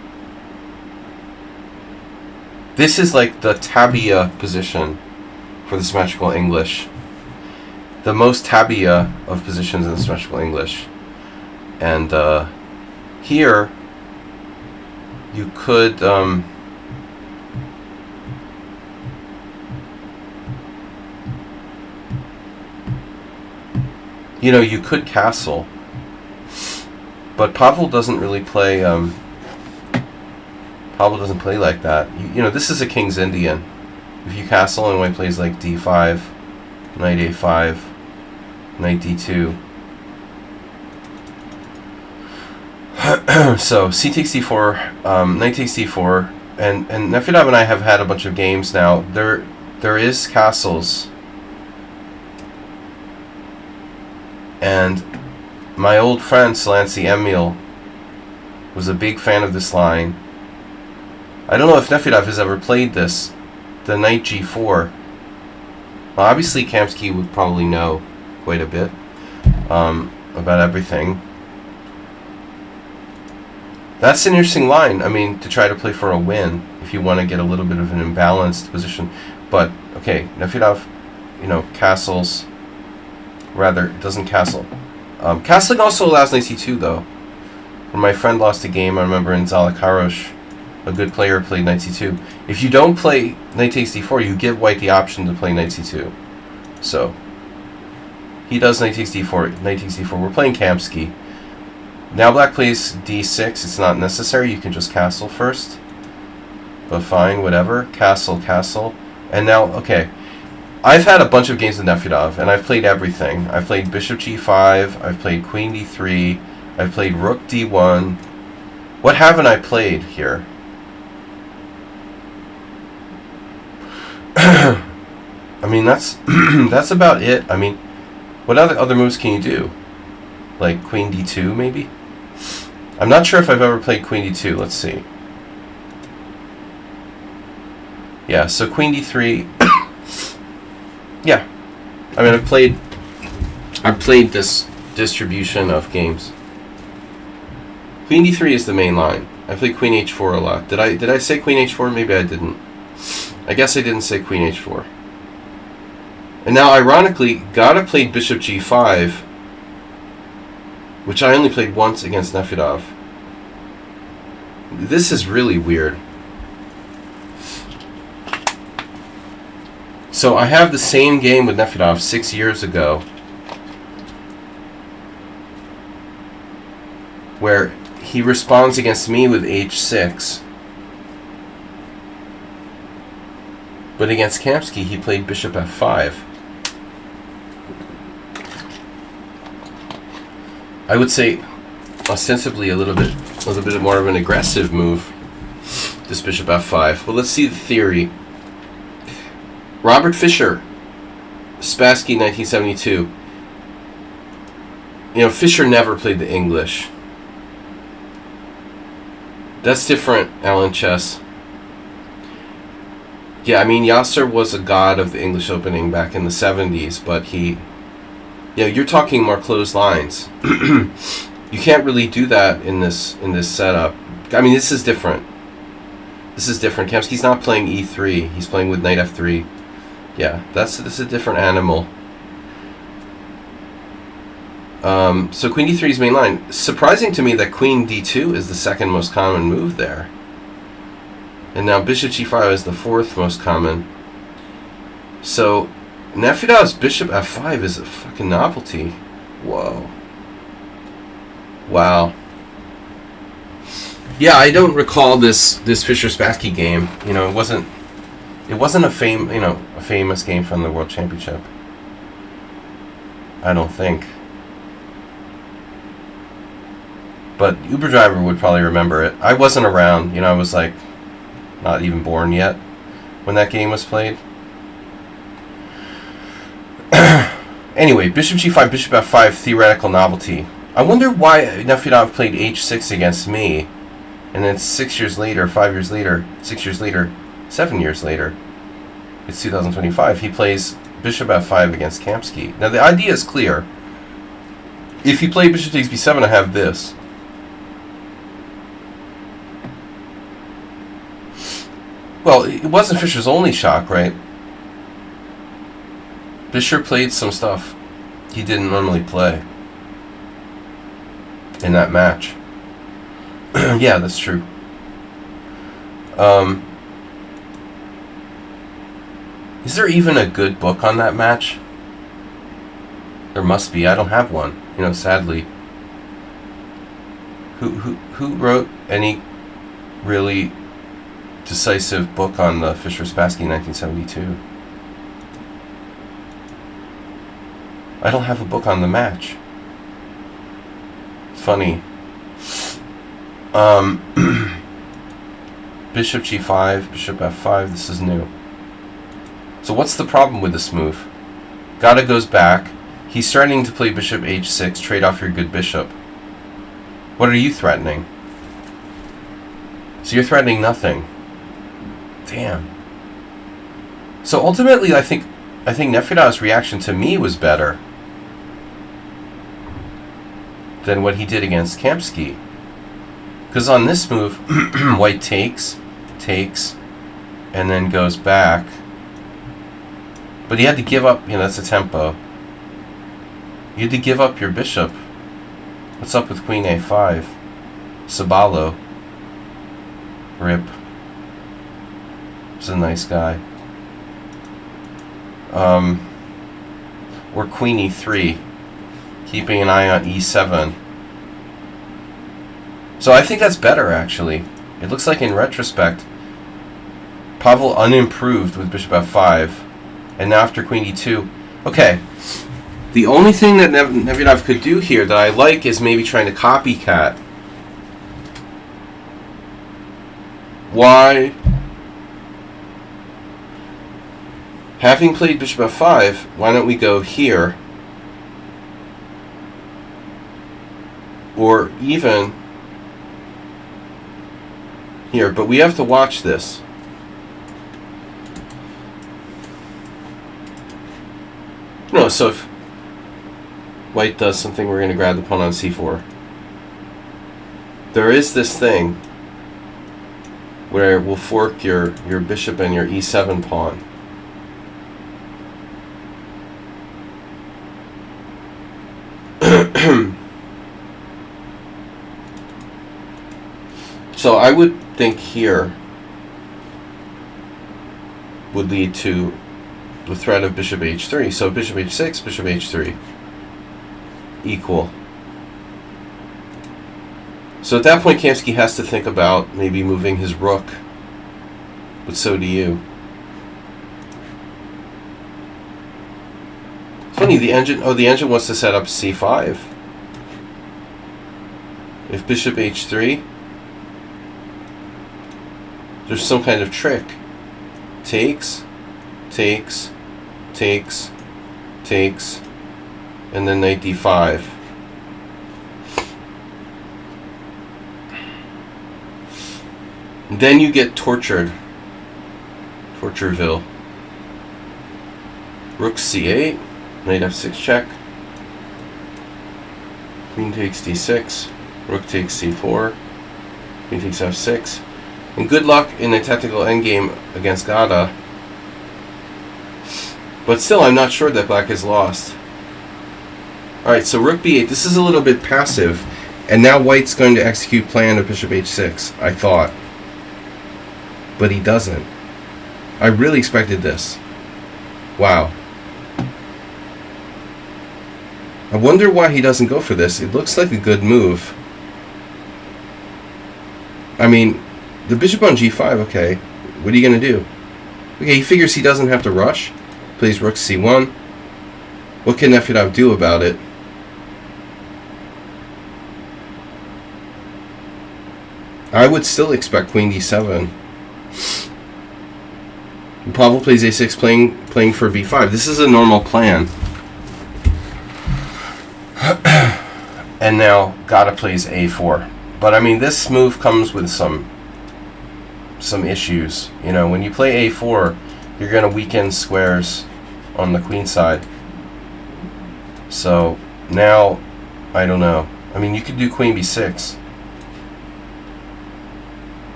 S1: This is like the tabia position for the symmetrical English. The most tabia of positions in the symmetrical English. And here, you could... you could castle, but Pavel doesn't really play. Pavel doesn't play like that. This is a King's Indian. If you castle and white plays like d5, knight a5, knight d2. So c takes d4, knight takes d4, and Nefedov and I have had a bunch of games now. There is castles. And my old friend Slancy Emil was a big fan of this line. I don't know if Nefedov has ever played this, the knight g4. Well, obviously Kamsky would probably know quite a bit about everything. That's an interesting line, to try to play for a win, if you want to get a little bit of an imbalanced position. But, okay, Nefedov, castles... Rather, it doesn't castle. Castling also allows knight c2, though. When my friend lost a game, I remember in Zalakarosh, a good player played knight c2. If you don't play knight takes d4, you give white the option to play knight c2. So, he does knight takes d4, knight takes d4. We're playing Kamsky. Now black plays d6. It's not necessary. You can just castle first. But fine, whatever. Castle, castle. And now, okay. I've had a bunch of games with Nefedov, and I've played everything. I've played bishop g5, I've played queen d3, I've played rook d1. What haven't I played here? I mean, that's that's about it. I mean, what other moves can you do? Like queen d2, maybe? I'm not sure if I've ever played queen d2. Let's see. Yeah, so queen d3. Yeah. I mean, I've played this distribution of games. Queen d3 is the main line. I played queen h4 a lot. Did I say queen h4? Maybe I didn't. I guess I didn't say queen h4. And now, ironically, Gata played bishop g5, which I only played once against Nefedov. This is really weird. So I have the same game with Nefedov 6 years ago, where he responds against me with h6. But against Kamsky, he played bishop f5. I would say, ostensibly, a little bit more of an aggressive move. This bishop f5. Well, let's see the theory. Robert Fischer, Spassky, 1972. You know, Fischer never played the English. That's different, Alan Chess. Yeah, I mean, Yasser was a god of the English opening back in the 70s, but he... Yeah, you're talking more closed lines. You can't really do that in this setup. I mean, this is different. This is different. Kamsky's not playing e3. He's playing with knight f3. Yeah, this is a different animal. So queen d3 is main line. Surprising to me that queen d2 is the second most common move there. And now bishop g5 is the fourth most common. So Nefedov's bishop f5 is a fucking novelty. Whoa. Wow. Yeah, I don't recall this Fischer-Spassky game. You know, it wasn't a famous game from the World Championship. I don't think. But Uber Driver would probably remember it. I wasn't around. You know, I was like not even born yet when that game was played. Anyway, bishop g5, bishop f5, theoretical novelty. I wonder why Nefedov played h6 against me, and then 6 years later, 5 years later, 6 years later, 7 years later, it's 2025, he plays bishop f5 against Kamsky. Now the idea is clear. If you play bishop takes b7, I have this. Well, it wasn't Fischer's only shock, right? Fischer played some stuff he didn't normally play in that match. Yeah, that's true. Is there even a good book on that match? There must be. I don't have one, you know, sadly. Who wrote any really decisive book on the Fischer-Spassky 1972? I don't have a book on the match. It's funny. Bishop g5, bishop f5, this is new. So what's the problem with this move? Gata goes back. He's starting to play bishop h6, trade off your good bishop. What are you threatening? So you're threatening nothing. Damn. So ultimately, I think Nefedov's reaction to me was better than what he did against Kamsky. Because on this move, white takes, and then goes back. But he had to give up, you know, that's a tempo. You had to give up your bishop. What's up with queen a5? Sabalo. Rip. He's a nice guy. Or queen e3. Keeping an eye on e7. So I think that's better, actually. It looks like in retrospect, Pavel unimproved with bishop f5. And now after queen e2. Okay. The only thing that Nefedov could do here that I like is maybe trying to copycat. Why? having played bishop f5, why don't we go here? Or even here, but we have to watch this. No, so if white does something, we're going to grab the pawn on c4. There is this thing where we'll fork your bishop and your e7 pawn. So I would think here would lead to the threat of bishop h3. So bishop h6, bishop h3 equal. So at that point, Kamsky has to think about maybe moving his rook, but so do you. It's funny, the engine wants to set up c5. If bishop h3, there's some kind of trick. Takes, takes, takes, takes, and then knight d5. Then you get tortured. Tortureville. Rook c8, knight f6 check. Queen takes d6, rook takes c4, queen takes f6. And good luck in a technical endgame against Gada. But still, I'm not sure that black has lost. Alright, so rook b8. This is a little bit passive. And now white's going to execute plan of bishop h6, I thought. But he doesn't. I really expected this. Wow. I wonder why he doesn't go for this. It looks like a good move. I mean, the bishop on g5, okay. What are you going to do? Okay, he figures he doesn't have to rush. Plays rook c1. What can Nefedov do about it? I would still expect queen d7. Pavel plays a6, playing for b5. This is a normal plan. And now Gada plays a4. But I mean, this move comes with some issues. You know, when you play a4, you're going to weaken squares on the queen side. So now, I don't know. I mean, you could do queen b6.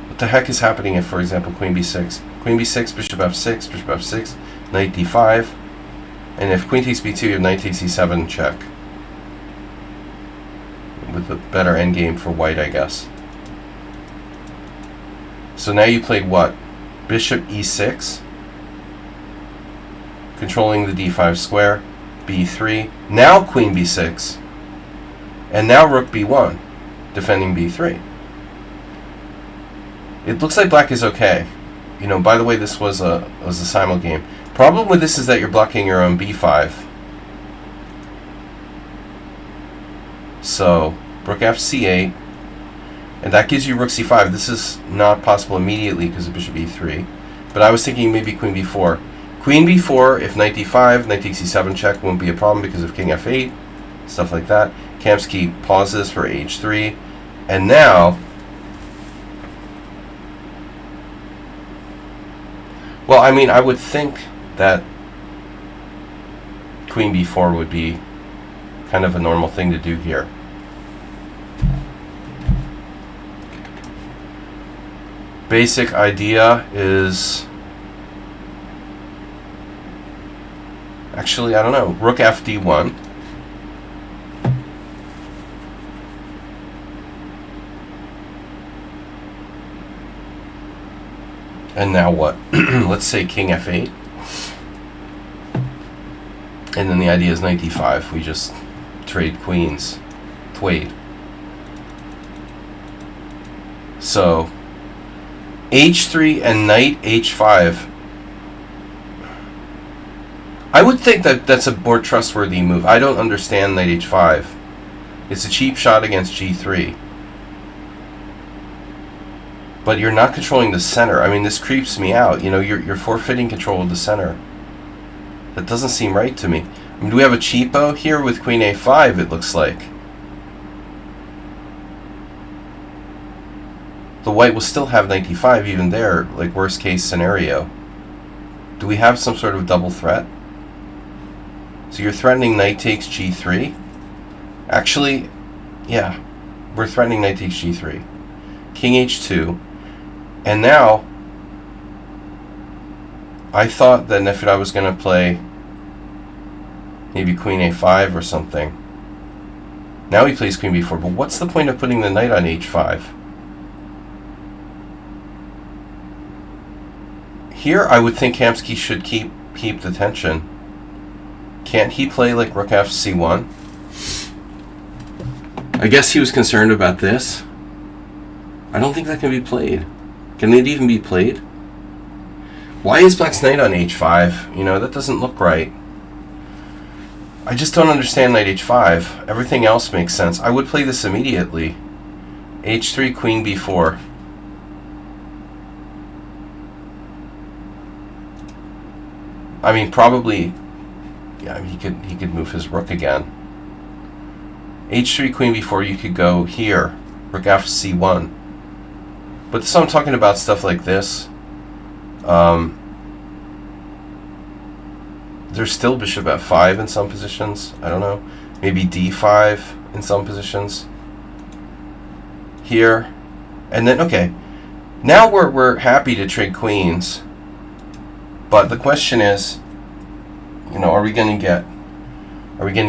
S1: What the heck is happening if, for example, queen b6? Queen b6, bishop f6, bishop f6, knight d5. And if queen takes b2, you have knight takes e7 check. With a better endgame for white, I guess. So now you played what? Bishop e6, controlling the d5 square, b3, now queen b6, and now rook b1, defending b3. It looks like black is okay. You know, by the way, this was a simul game. Problem with this is that you're blocking your own b5. So rook f c8, and that gives you rook c5. This is not possible immediately because of bishop e3, but I was thinking maybe queen b4. Queen b4, if knight d5, knight takes e7 check won't be a problem because of king f8, stuff like that. Kamsky pauses for h3, and now, well, I mean, I would think that queen b4 would be kind of a normal thing to do here. Basic idea is, actually, I don't know, rook f d1. And now what? Let's say king f8. And then the idea is knight d5. We just trade queens. Twade. So h3 and knight h5. I would think that that's a more trustworthy move. I don't understand knight h5. It's a cheap shot against g3. But you're not controlling the center. I mean, this creeps me out. You know, you're forfeiting control of the center. That doesn't seem right to me. I mean, do we have a cheapo here with queen a5, it looks like? The white will still have knight d5 even there, like worst case scenario. Do we have some sort of double threat? So you're threatening knight takes g3? Actually, yeah, we're threatening knight takes g3. King h2. And now, I thought that Nefedov was going to play maybe queen a5 or something. Now he plays queen b4, but what's the point of putting the knight on h5? Here, I would think Kamsky should keep the tension. Can't he play like rook f c1? I guess he was concerned about this. I don't think that can be played. Can it even be played? Why is black's knight on h5? You know, that doesn't look right. I just don't understand knight h5. Everything else makes sense. I would play this immediately. h3, queen b4. I mean, probably, yeah, he could move his rook again. h3, queen b4, you could go here. Rook f c1. But so I'm talking about stuff like this. There's still bishop f5 in some positions. I don't know. Maybe d5 in some positions. Here. And then, okay. Now we're happy to trade queens. But the question is, you know, are we going to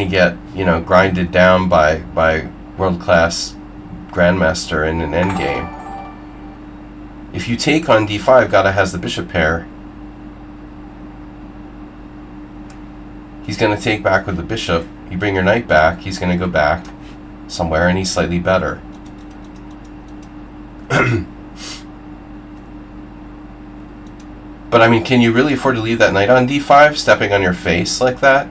S1: get, you know, grinded down by world-class grandmaster in an endgame? If you take on d5, Gata has the bishop pair. He's going to take back with the bishop. You bring your knight back, he's going to go back somewhere, and he's slightly better. But I mean, can you really afford to leave that knight on d5, stepping on your face like that?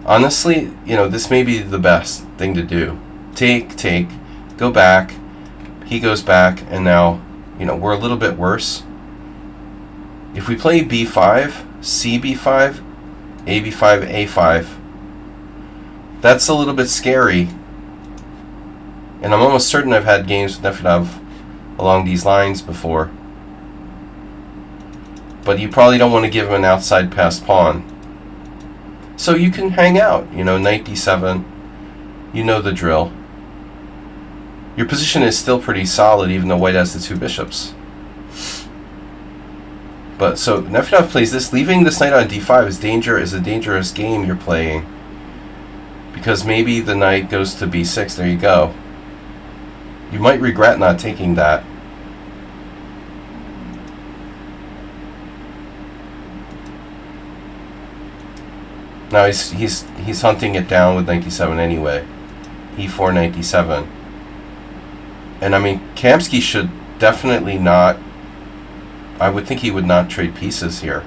S1: Honestly, you know, this may be the best thing to do. Take, go back. He goes back, and now, you know, we're a little bit worse. If we play b5, cb5, ab5, a5, that's a little bit scary. And I'm almost certain I've had games with Nefedov along these lines before. But you probably don't want to give him an outside passed pawn. So you can hang out, you know, knight d7. You know the drill. Your position is still pretty solid, even though white has the two bishops. But so Nefedov plays this. Leaving this knight on d5 is a dangerous game you're playing. Because maybe the knight goes to b6. There you go. You might regret not taking that. Now he's hunting it down with knight d7 anyway. e4, knight d7. And I mean, Kamsky should definitely not. I would think he would not trade pieces here.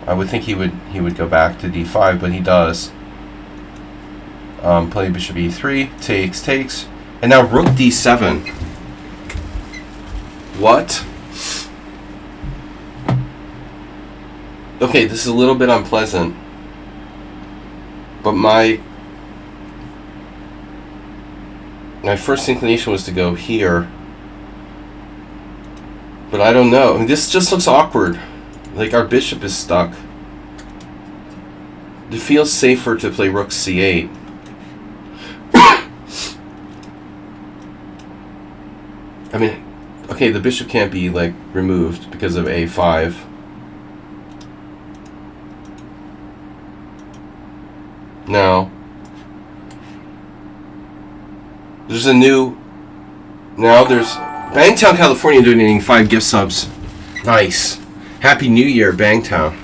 S1: I would think he would go back to d5, but he does. Play bishop e3, takes, and now rook d7. What? Okay, this is a little bit unpleasant, but my first inclination was to go here, but I don't know. I mean, this just looks awkward. Like our bishop is stuck. It feels safer to play rook c8. I mean, okay, the bishop can't be like removed because of a5. No. There's a new. Now there's Bangtown, California, donating 5 gift subs. Nice. Happy New Year, Bangtown.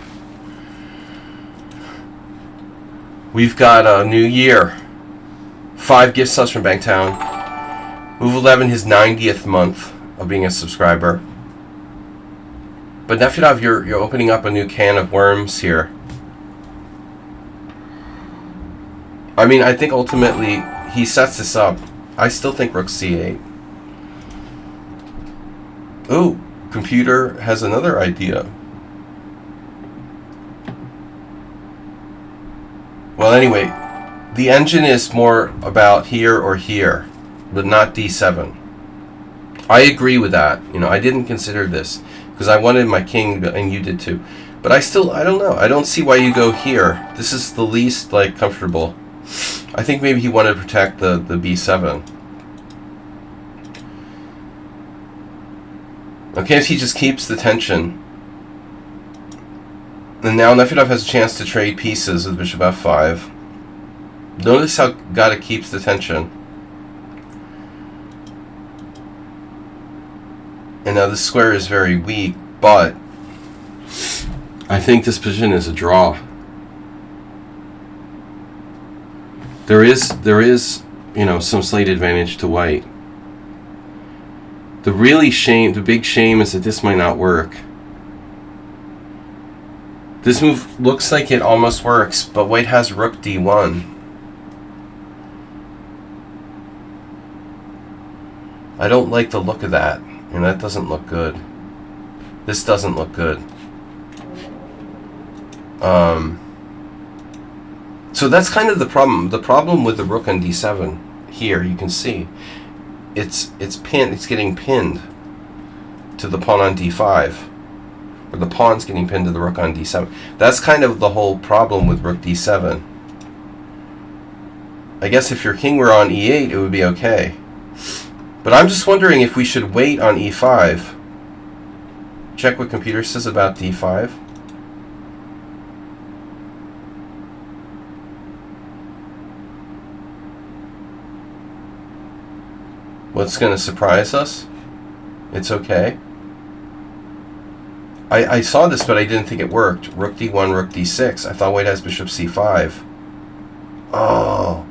S1: We've got a new year. 5 gift subs from Bangtown. Move 11, his 90th month of being a subscriber. But Nefedov, you're opening up a new can of worms here. I mean, I think ultimately he sets this up. I still think rook c8. Oh, computer has another idea. Well, anyway, the engine is more about here or here, but not d7. I agree with that. You know, I didn't consider this because I wanted my king, and you did too. But I don't know. I don't see why you go here. This is the least, like, comfortable. I think maybe he wanted to protect the b7. Okay, if he just keeps the tension. And now Nefedov has a chance to trade pieces with bishop f5. Notice how Gata keeps the tension. And now this square is very weak, but I think this position is a draw. There is, you know, some slight advantage to white. The big shame is that this might not work. This move looks like it almost works, but white has rook d1. I don't like the look of that, and that doesn't look good. This doesn't look good. So that's kind of the problem. The problem with the rook on d7 here, you can see, it's pinned. It's getting pinned to the pawn on d5, or the pawn's getting pinned to the rook on d7. That's kind of the whole problem with rook d7. I guess if your king were on e8, it would be okay. But I'm just wondering if we should wait on e5. Check what computer says about d5. What's going to surprise us? It's okay. I saw this, but I didn't think it worked. Rook d1, rook d6. I thought white has bishop c5. Oh.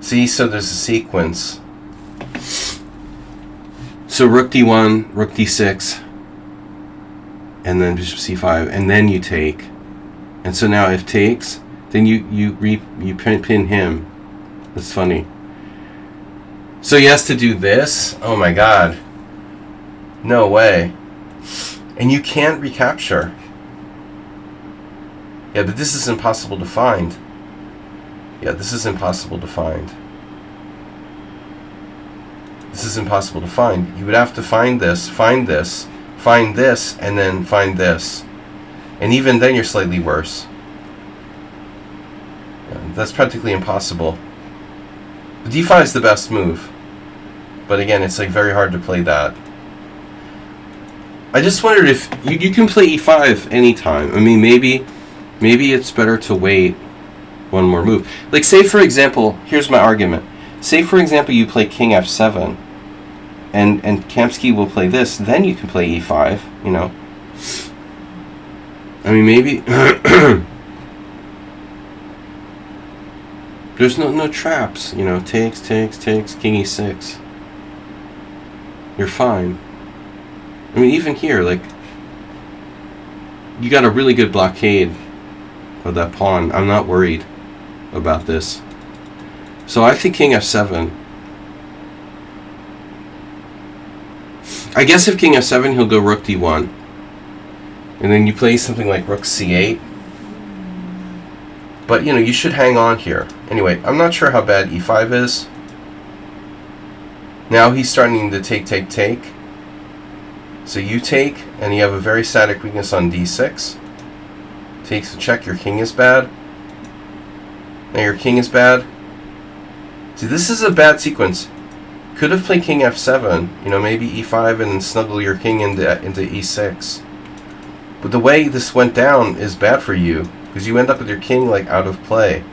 S1: See, so there's a sequence. So rook d1, rook d6, and then bishop c5, and then you take. And so now if takes, then you pin him. That's funny. So he has to do this? Oh my god. No way. And you can't recapture. Yeah, but this is impossible to find. Yeah, this is impossible to find. This is impossible to find. You would have to find this, and then find this. And even then you're slightly worse. Yeah, that's practically impossible. The d5 is the best move. But again, it's like very hard to play that. I just wondered if you can play e5 anytime. I mean, maybe it's better to wait one more move. Like, say for example, here's my argument. Say for example you play king f7, and Kamsky will play this. Then you can play e5. You know. I mean, maybe there's no traps. You know, takes, king e6. You're fine. I mean, even here, like, you got a really good blockade of that pawn. I'm not worried about this. So I think king f7. I guess if king f7, he'll go rook d1. And then you play something like rook c8. But, you know, you should hang on here. Anyway, I'm not sure how bad e5 is. Now he's starting to take. So you take, and you have a very static weakness on d6. Takes the check, your king is bad. Now your king is bad. See, this is a bad sequence. Could have played king f7, you know, maybe e5 and snuggle your king into e6. But the way this went down is bad for you, because you end up with your king, like, out of play.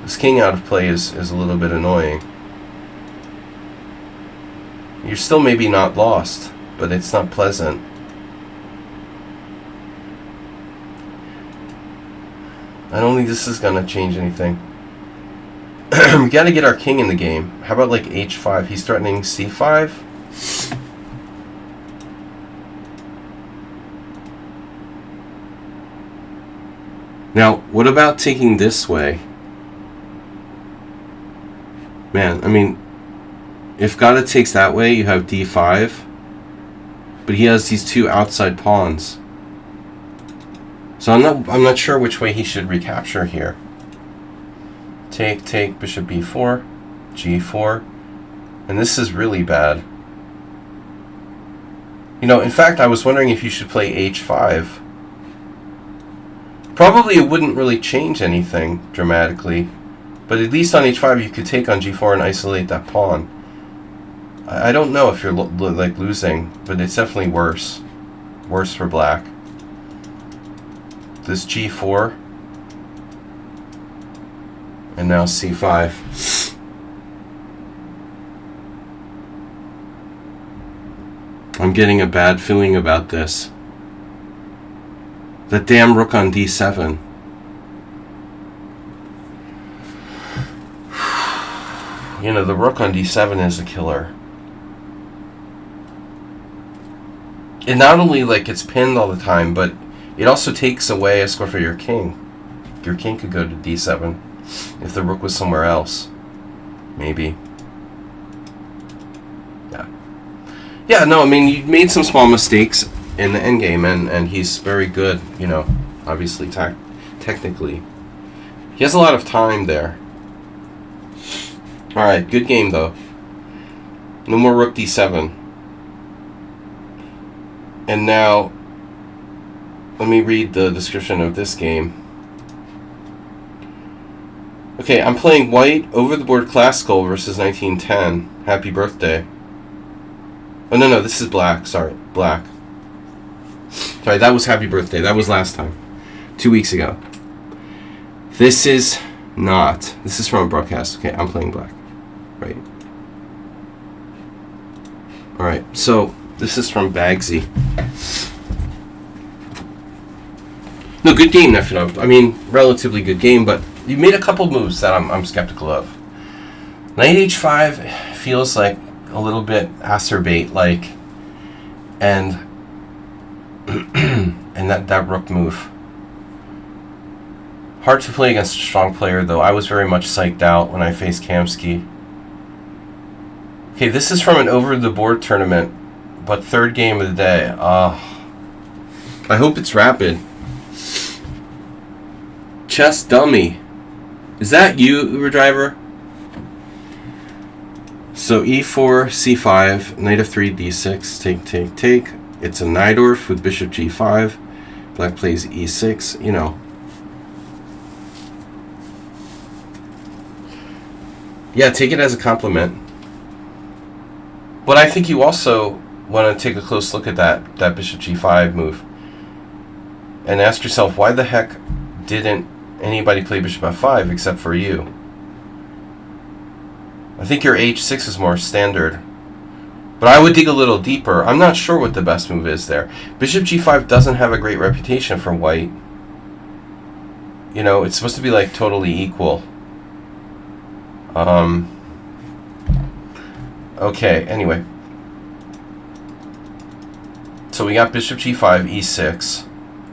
S1: This king out of play is a little bit annoying. You're still maybe not lost, but it's not pleasant. I don't think this is going to change anything. We got to get our king in the game. How about like h5? He's threatening c5. Now, what about taking this way? Man, I mean, if Gata takes that way, you have d5. But he has these two outside pawns. So I'm not sure which way he should recapture here. Take, bishop b4, g4, and this is really bad. You know, in fact, I was wondering if you should play h5. Probably it wouldn't really change anything dramatically, but at least on h5 you could take on g4 and isolate that pawn. I don't know if you're like losing, but it's definitely worse. Worse for black. This g4, and now c5. I'm getting a bad feeling about this. The damn rook on d7. You know, the rook on d7 is a killer. It not only like gets pinned all the time, but it also takes away a score for your king. Your king could go to d7 if the rook was somewhere else. Maybe. Yeah. Yeah, no, I mean, you made some small mistakes in the endgame, and he's very good, you know, obviously technically. He has a lot of time there. Alright, good game, though. No more rook d7. And now, let me read the description of this game. Okay, I'm playing white over the board classical versus 1910. Happy birthday. Oh, no, this is black. Sorry, black. Sorry, that was happy birthday. That was last time. 2 weeks ago. This is not. This is from a broadcast. Okay, I'm playing black. Right. Alright, so this is from Bagsy. No, good game, Nefino. I mean, relatively good game, but you made a couple moves that I'm skeptical of. Knight h5 feels like a little bit acerbate-like, and and that rook move. Hard to play against a strong player, though. I was very much psyched out when I faced Kamsky. Okay, this is from an over-the-board tournament, but third game of the day. I hope it's rapid. Chess dummy. Is that you, Uber driver? So e4, c5, knight f3, d6, take. It's a Najdorf with bishop g5. Black plays e6, you know. Yeah, take it as a compliment. But I think you also want to take a close look at that bishop g5 move and ask yourself, why the heck didn't anybody play bishop f5 except for you? I think your h6 is more standard. But I would dig a little deeper. I'm not sure what the best move is there. Bishop g5 doesn't have a great reputation for white. You know, it's supposed to be like totally equal. Okay, anyway. So we got bishop g5, e6,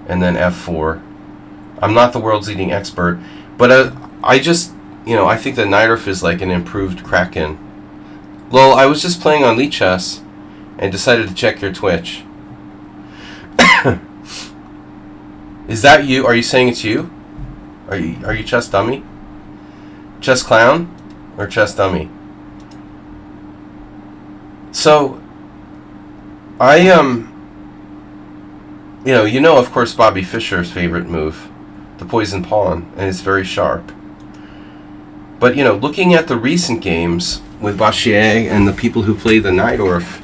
S1: and then f4. I'm not the world's leading expert, but I just, you know, I think that Najdorf is like an improved Kraken. Lol, I was just playing on lichess and decided to check your Twitch. Is that you? Are you saying it's you? Are you chess dummy? Chess clown? Or chess dummy? So, you know, of course, Bobby Fischer's favorite move, the poison pawn, and it's very sharp. But, you know, looking at the recent games with Bachier and the people who play the Najdorf,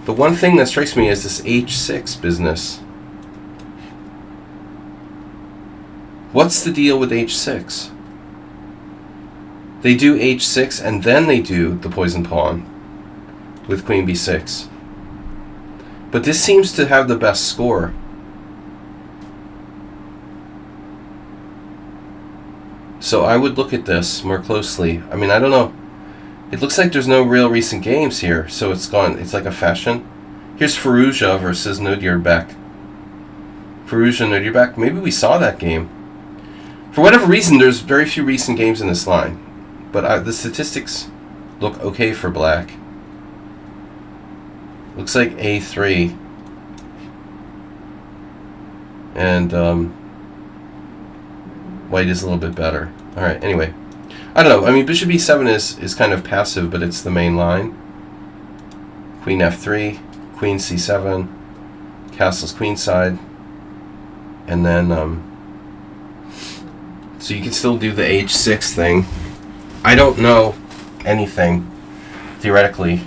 S1: the one thing that strikes me is this h6 business. What's the deal with h6? They do h6 and then they do the poison pawn with queen b6. But this seems to have the best score. So I would look at this more closely. I mean, I don't know. It looks like there's no real recent games here, so it's like a fashion. Here's Firouzja versus Nodirbek. Firouzja, Nodirbek. Maybe we saw that game. For whatever reason, there's very few recent games in this line. But the statistics look okay for black. Looks like a3. and white is a little bit better. All right. Anyway, I don't know. I mean, bishop e7 is kind of passive, but it's the main line. Queen f3, queen c7, castles queenside, and then so you can still do the h6 thing. I don't know anything theoretically,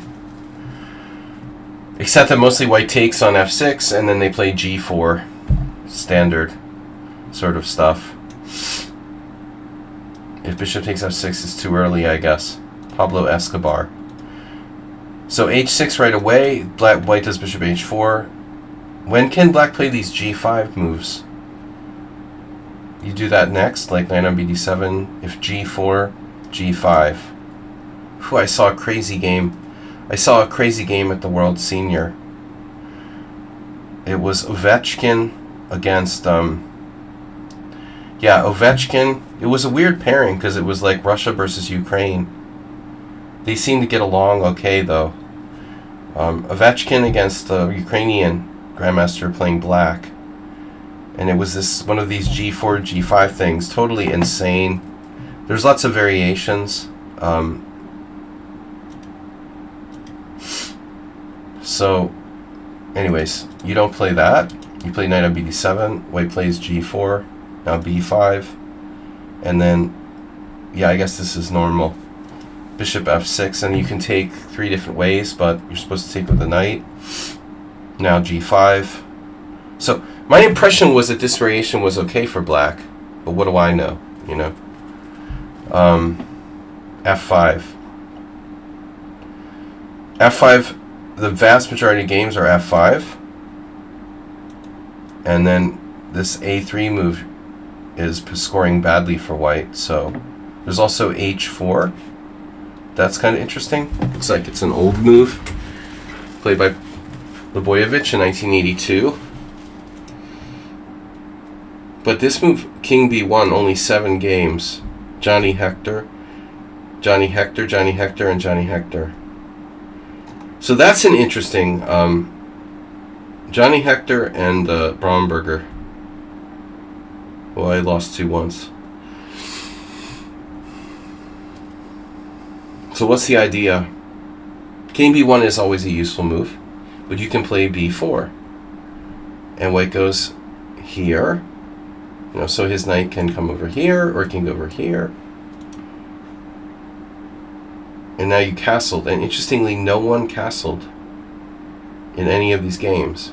S1: except that mostly white takes on f6, and then they play g4, standard sort of stuff. If bishop takes f6 is too early, I guess. Pablo Escobar. So h6 right away. White does bishop h4. When can black play these g5 moves? You do that next, like knight on bd7. If g4, g5. Whew, I saw a crazy game. I saw a crazy game at the World Senior. It was Ovechkin against Ovechkin. It was a weird pairing because it was like Russia versus Ukraine. They seemed to get along okay though. Ovechkin against the Ukrainian grandmaster playing black, and it was this one of these g4 g5 things, totally insane. There's lots of variations. So anyways, you don't play that. You play knight on bd7. White plays g4, now b5, and then I guess this is normal. Bishop f6, and you can take 3 different ways, but you're supposed to take with the knight. Now g5. So my impression was that this variation was okay for black, but what do I know? You know. f5. f5. The vast majority of games are f5, and then this a3 move is scoring badly for white. So there's also h4. That's kind of interesting. Looks like it's an old move played by Leboyevich in 1982. But this move, King B1, only 7 games. Johnny Hector, and Johnny Hector. So that's an interesting Johnny Hector and Bromberger. Well, I lost 2 once. So what's the idea? King b1 is always a useful move, but you can play b4, and white goes here. You know, so his knight can come over here, or it can go over here. And now you castled, and interestingly, no one castled in any of these games.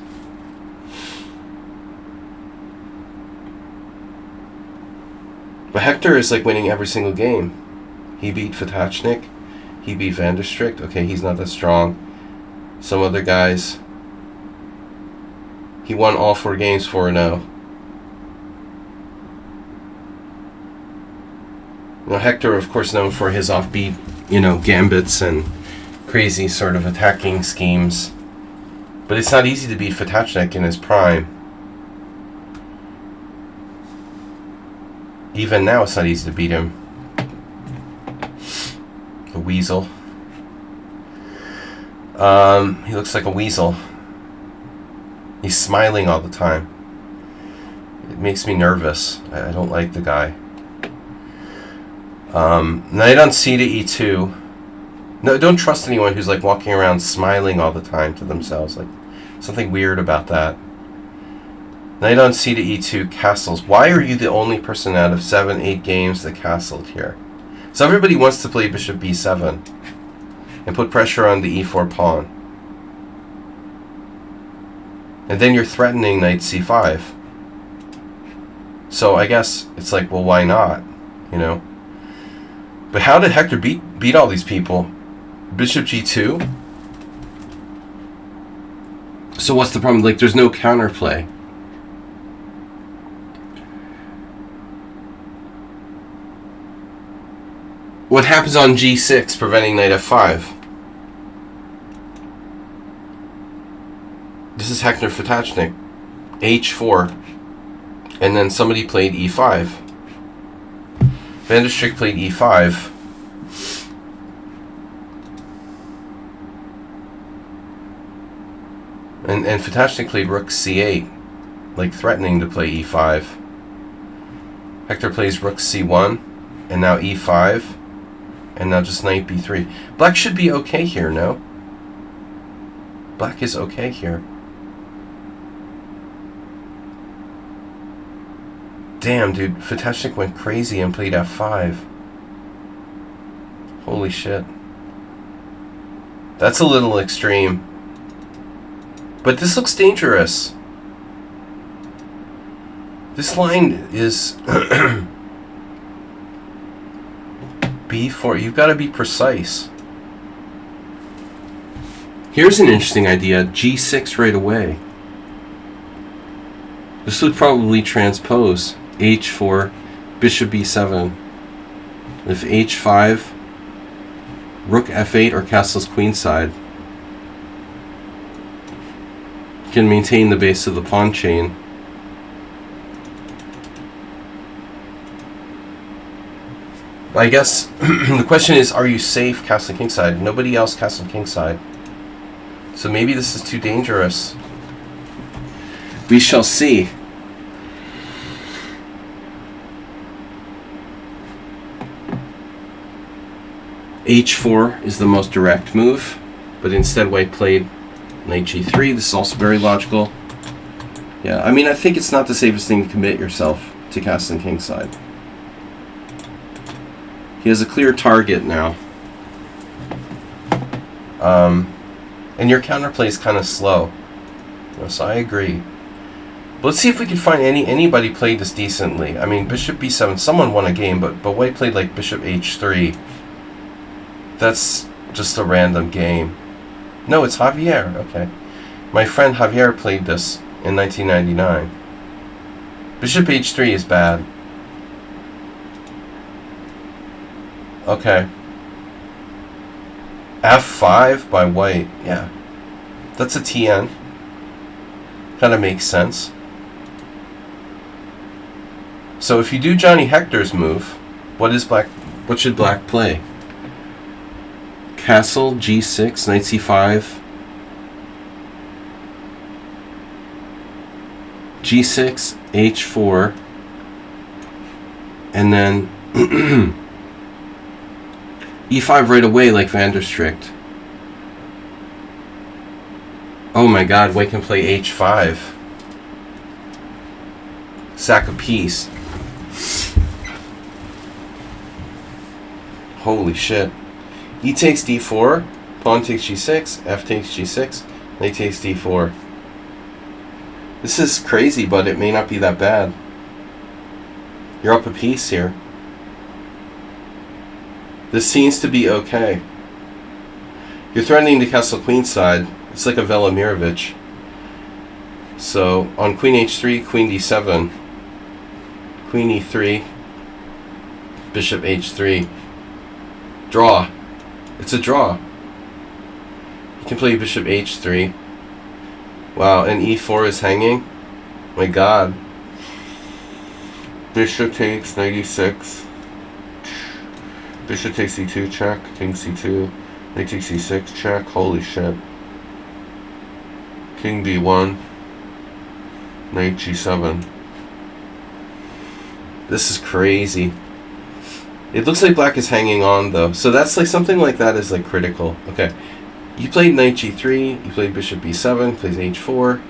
S1: But Hector is like winning every single game. He beat Fatachnik. He beat Van der Strict. Okay, he's not that strong. Some other guys. He won all 4 games 4-0. Now Hector, of course, known for his offbeat, gambits and crazy sort of attacking schemes. But it's not easy to beat Fatachnik in his prime. Even now, it's not easy to beat him. A weasel. He looks like a weasel. He's smiling all the time. It makes me nervous. I don't like the guy. Knight on c to e2. No, don't trust anyone who's like walking around smiling all the time to themselves. Like something weird about that. Knight on c to e2 castles. Why are you the only person out of 7, 8 games that castled here? So everybody wants to play bishop b7 and put pressure on the e4 pawn. And then you're threatening knight c5. So I guess it's like, well, why not? But how did Hector beat all these people? Bishop g2? So what's the problem? Like, there's no counterplay. What happens on g6, preventing knight f5? This is Hector Fatachnik. h4. And then somebody played e5. Van der Strict played e5. And Fatachnik played rook c8. like threatening to play e5. Hector plays rook c1, and now e5, and now just knight b3. Black should be okay here, no? Black is okay here. Damn, dude, Fatashnik went crazy and played f5. Holy shit. That's a little extreme. But this looks dangerous. This line is b4. You've got to be precise. Here's an interesting idea. g6 right away. This would probably transpose h4, bishop b7. If h5, rook f8 or castles queenside, you can maintain the base of the pawn chain. I guess the question is, are you safe castle kingside? Nobody else castle kingside. So maybe this is too dangerous. We shall see. h4 is the most direct move, but instead white played knight g3. This is also very logical. Yeah, I mean, I think it's not the safest thing to commit yourself to castling kingside. He has a clear target now. And your counterplay is kind of slow. So I agree. But let's see if we can find anybody played this decently. I mean, bishop b7, someone won a game, but white played like bishop h3. That's just a random game. No, it's Javier. Okay. My friend Javier played this in 1999. Bishop h3 is bad. Okay. f5 by white. Yeah. That's a TN. Kind of makes sense. So if you do Johnny Hector's move, what should black play? Castle g6, knight c5, g6, h4, and then e5 right away like Van der Strict. Oh my god, white can play h5. Sack a piece. Holy shit. E takes d4, pawn takes g6, f takes g6, knight takes d4. This is crazy, but it may not be that bad. You're up a piece here. This seems to be okay. You're threatening to castle queenside. It's like a Velimirovich. So on queen h3, queen d7, queen e3, bishop h3. Draw. It's a draw. You can play bishop h3. Wow, and e4 is hanging? My god. Bishop takes knight e6. Bishop takes c2 check, king c2, knight takes c6 check. Holy shit. King b1, knight g7. This is crazy. It looks like black is hanging on though, so that's like something like that is like critical. Okay, you played knight g3, you played bishop b7, plays h4,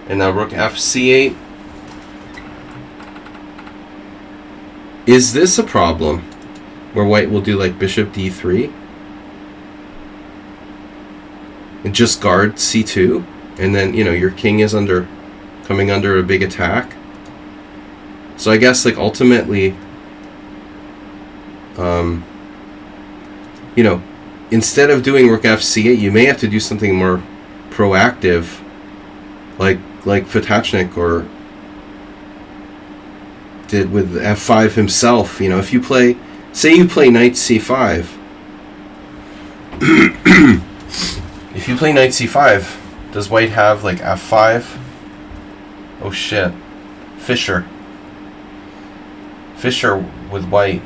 S1: and now rook f c8. Is this a problem where white will do like bishop d3 and just guard c2, and then your king is coming under a big attack? So I guess like ultimately, instead of doing rook f c8, you may have to do something more proactive, like Fatashnik or did with f5 himself. If you play, say you play knight c5. If you play knight c5, does white have like f5? Oh shit. Fischer with white.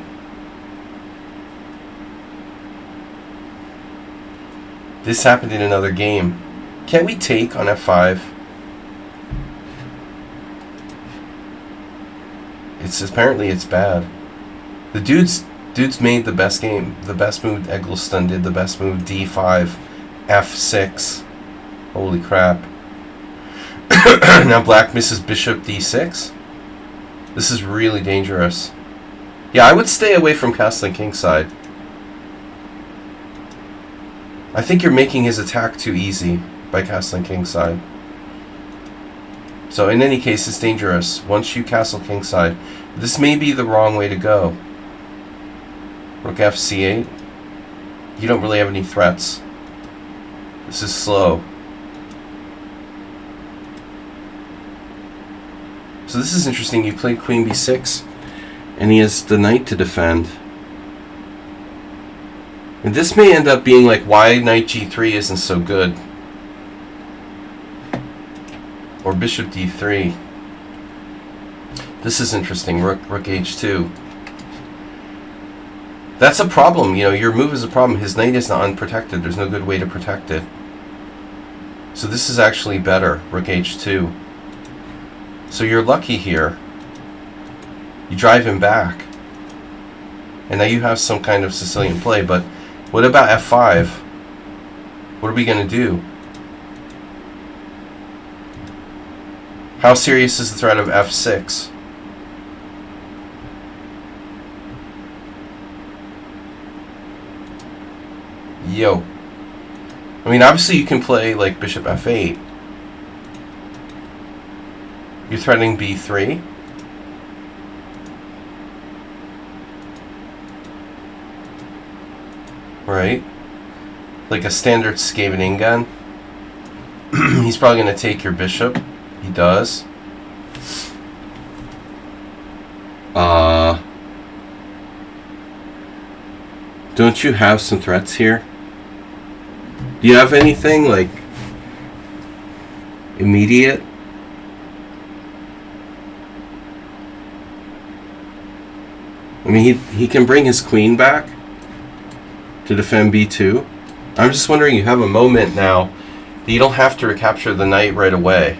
S1: This happened in another game. Can't we take on f5? Apparently it's bad. The dude's made the best game, the best move Eggleston did, the best move D5, F6. Holy crap. Now black misses bishop D6. This is really dangerous. Yeah, I would stay away from castling kingside. I think you're making his attack too easy by castling kingside. So in any case, it's dangerous. Once you castle kingside, this may be the wrong way to go. Rook F C8. You don't really have any threats. This is slow. So this is interesting. You played Queen B6, and he has the knight to defend. And this may end up being like why knight G3 isn't so good. Or bishop D3. This is interesting. Rook H2. That's a problem. You know, your move is a problem. His knight is not unprotected. There's no good way to protect it. So this is actually better. Rook H2. So you're lucky here. You drive him back. And now you have some kind of Sicilian play. But what about F5? What are we going to do? How serious is the threat of F6? Yo. I mean, obviously you can play like bishop F8. You're threatening B3. Right? Like a standard Scheveningen. He's probably going to take your bishop. He does. Don't you have some threats here? Do you have anything like immediate? I mean, he can bring his queen back to defend B2. I'm just wondering, you have a moment now that you don't have to recapture the knight right away.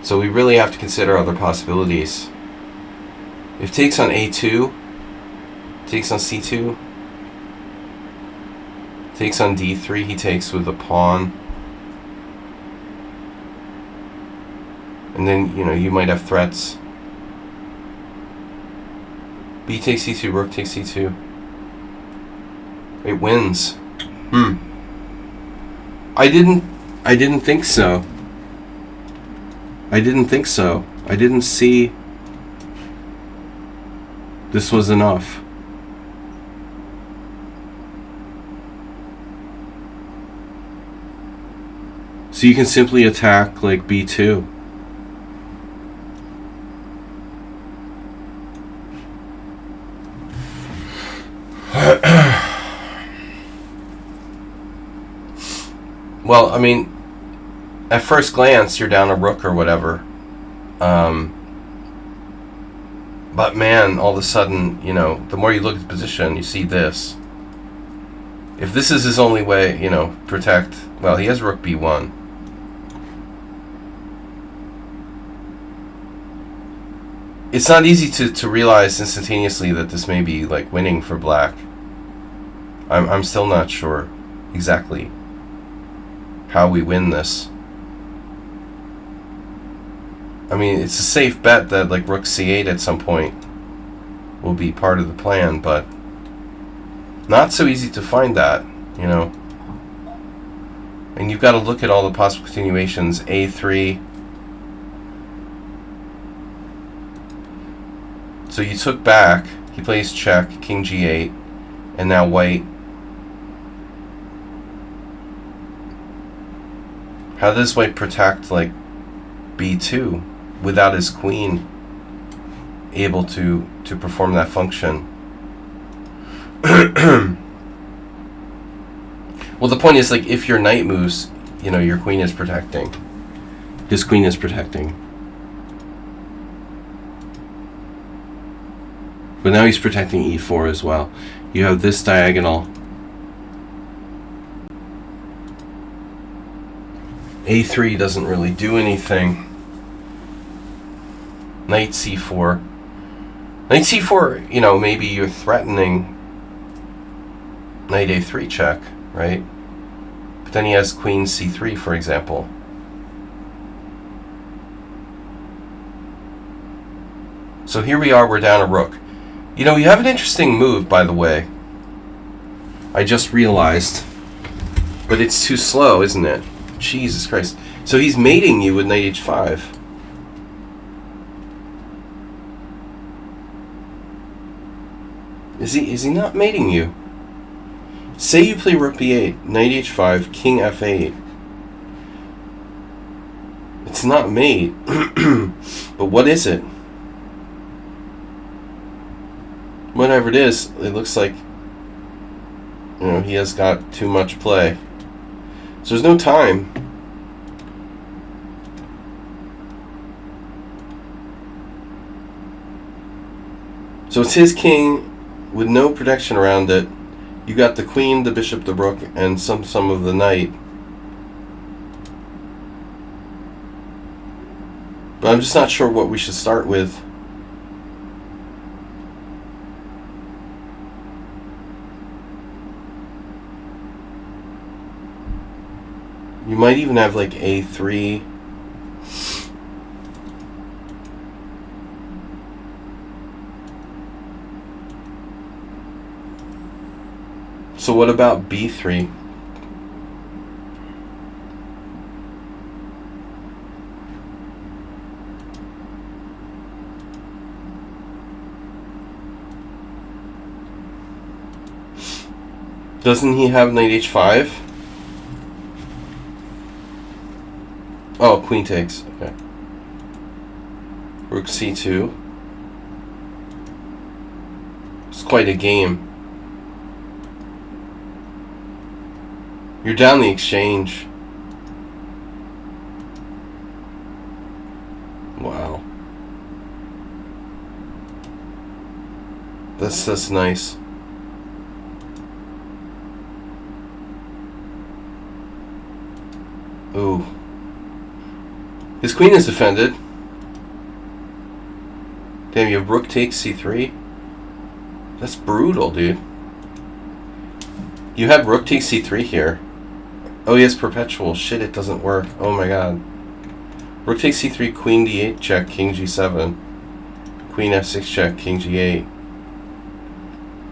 S1: So we really have to consider other possibilities. If takes on A2, takes on C2, takes on D3, he takes with a pawn. And then, you know, you might have threats. B takes C2, rook takes C2. It wins. I didn't think so. I didn't think so. I didn't see this was enough. So you can simply attack like B2. Well, I mean, at first glance, you're down a rook or whatever. But man, all of a sudden, you know, the more you look at the position, you see this. If this is his only way, you know, protect... Well, he has rook B1. It's not easy to realize instantaneously that this may be, like, winning for black. I'm still not sure exactly how we win this. I mean, it's a safe bet that like rook c8 at some point will be part of the plan, but not so easy to find that, you know. And you've got to look at all the possible continuations. A3. So you took back, he plays check, king g8, and now white. How does white protect like b2 without his queen able to perform that function? Well, the point is, like, if your knight moves, you know, your queen is protecting. His queen is protecting. But now he's protecting e4 as well. You have this diagonal. A3 doesn't really do anything. Knight C4. Knight C4, you know, maybe you're threatening Knight A3 check, right? But then he has Queen C3, for example. So here we are, we're down a rook. You know, you have an interesting move, by the way. I just realized. But it's too slow, isn't it? Jesus Christ. So he's mating you with Knight H5. Is he not mating you? Say you play Rook B8, Knight H5, King F8. It's not mate. But what is it? Whatever it is, it looks like, you know, he has got too much play. So there's no time. So it's his king with no protection around it. You got the queen, the bishop, the rook, and some of the knight. But I'm just not sure what we should start with. You might even have like A3. So what about B3? Doesn't he have Knight H5? Oh, queen takes. Okay. Rook C2. It's quite a game. You're down the exchange. Wow. That's nice. Ooh. His queen is defended. Damn, you have rook takes C3? That's brutal, dude. You had rook takes C3 here. Oh, he has perpetual. Shit, it doesn't work. Oh my god. Rook takes C3, queen D8 check, king G7. Queen F6 check, king G8.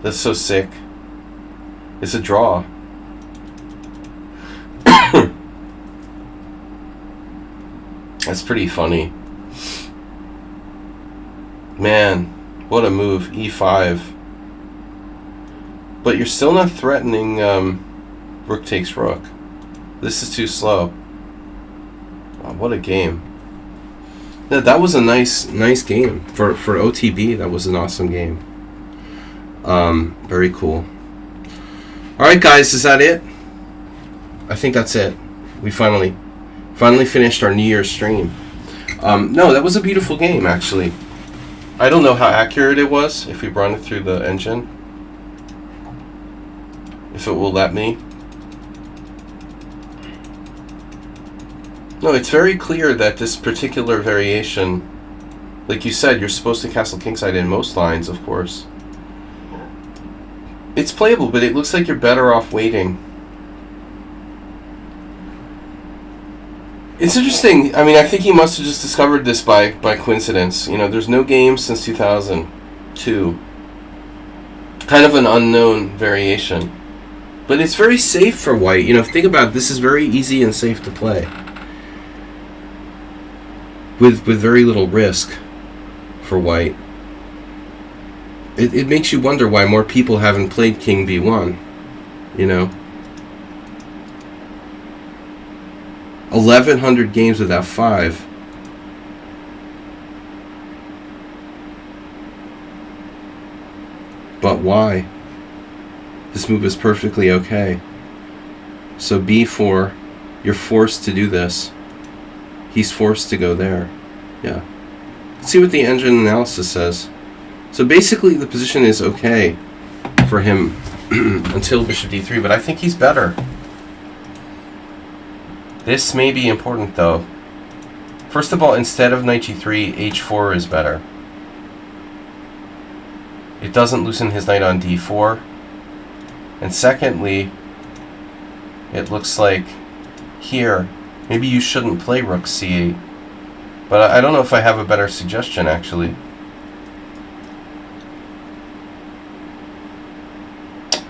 S1: That's so sick. It's a draw. That's pretty funny. Man, what a move. E5. But you're still not threatening rook takes rook. This is too slow. Wow, what a game. Yeah, that was a nice game. For OTB, that was an awesome game. Very cool. Alright guys, is that it? I think that's it. We finally finished our New Year's stream. No, that was a beautiful game, actually. I don't know how accurate it was, if we run it through the engine. If it will let me. No, it's very clear that this particular variation, like you said, you're supposed to castle kingside in most lines, of course. It's playable, but it looks like you're better off waiting. It's interesting. I mean, I think he must have just discovered this by coincidence. You know, there's no game since 2002. Kind of an unknown variation. But it's very safe for white. You know, think about it, this is very easy and safe to play. With very little risk for white. It makes you wonder why more people haven't played King B1. You know? 1,100 games with F5. But why? This move is perfectly okay. So B4, you're forced to do this. He's forced to go there. Yeah. Let's see what the engine analysis says. So basically the position is okay for him until bishop D3, but I think he's better. This may be important, though. First of all, instead of knight g3, h4 is better. It doesn't loosen his knight on d4. And secondly, it looks like here, maybe you shouldn't play rook c8. But I don't know if I have a better suggestion, actually.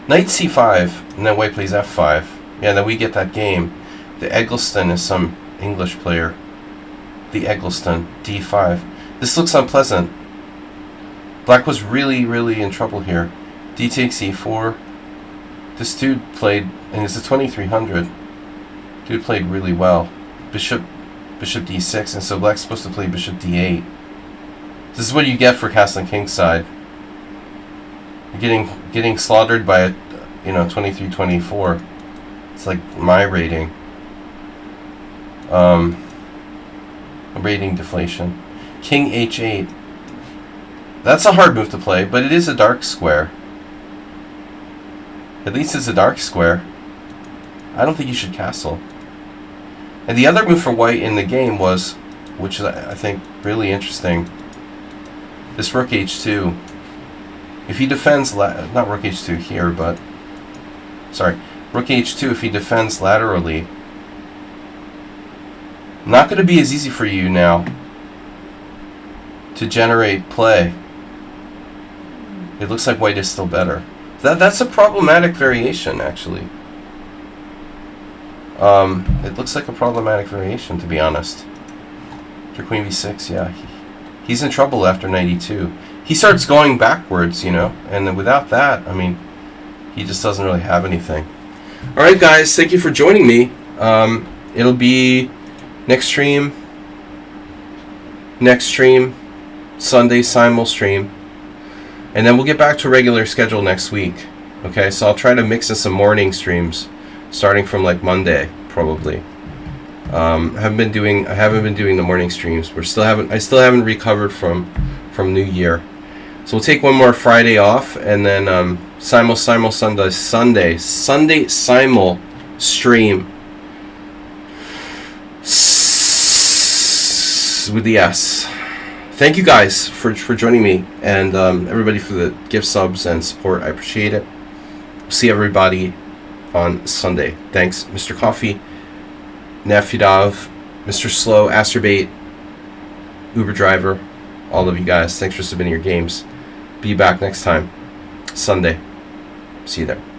S1: Knight c5, and then white plays f5. Yeah, then we get that game. The Eggleston is some English player. The Eggleston, d5. This looks unpleasant. Black was really, really in trouble here. D takes e4. This dude played, and it's a 2300. Dude played really well. Bishop d6, and so black's supposed to play bishop d8. This is what you get for castling kingside. You're getting slaughtered by a 23-24. It's like my rating. Rating deflation. King h8. That's a hard move to play, but it is a dark square. At least it's a dark square. I don't think you should castle. And the other move for white in the game was, which is I think really interesting, this rook h2. If he defends, not rook h2 here, but, sorry, rook h2 if he defends laterally. Not going to be as easy for you now to generate play. It looks like white is still better. That's a problematic variation, actually. It looks like a problematic variation, to be honest. After queen b6, yeah. He's in trouble after knight e2. He starts going backwards, and then without that, I mean, he just doesn't really have anything. Alright, guys, thank you for joining me. It'll be next stream, Sunday simul stream. And then we'll get back to a regular schedule next week. Okay, so I'll try to mix in some morning streams, starting from like Monday, probably. I haven't been doing the morning streams. I still haven't recovered from New Year. So we'll take one more Friday off, and then simul Sunday simul stream with the S. Thank you guys for joining me, and everybody for the gift subs and support. I appreciate it. See everybody on Sunday. Thanks, Mr. Coffee, Nafidov, Mr. Slow, Asterbait, Uber Driver, all of you guys. Thanks for submitting your games. Be back next time, Sunday. See you there.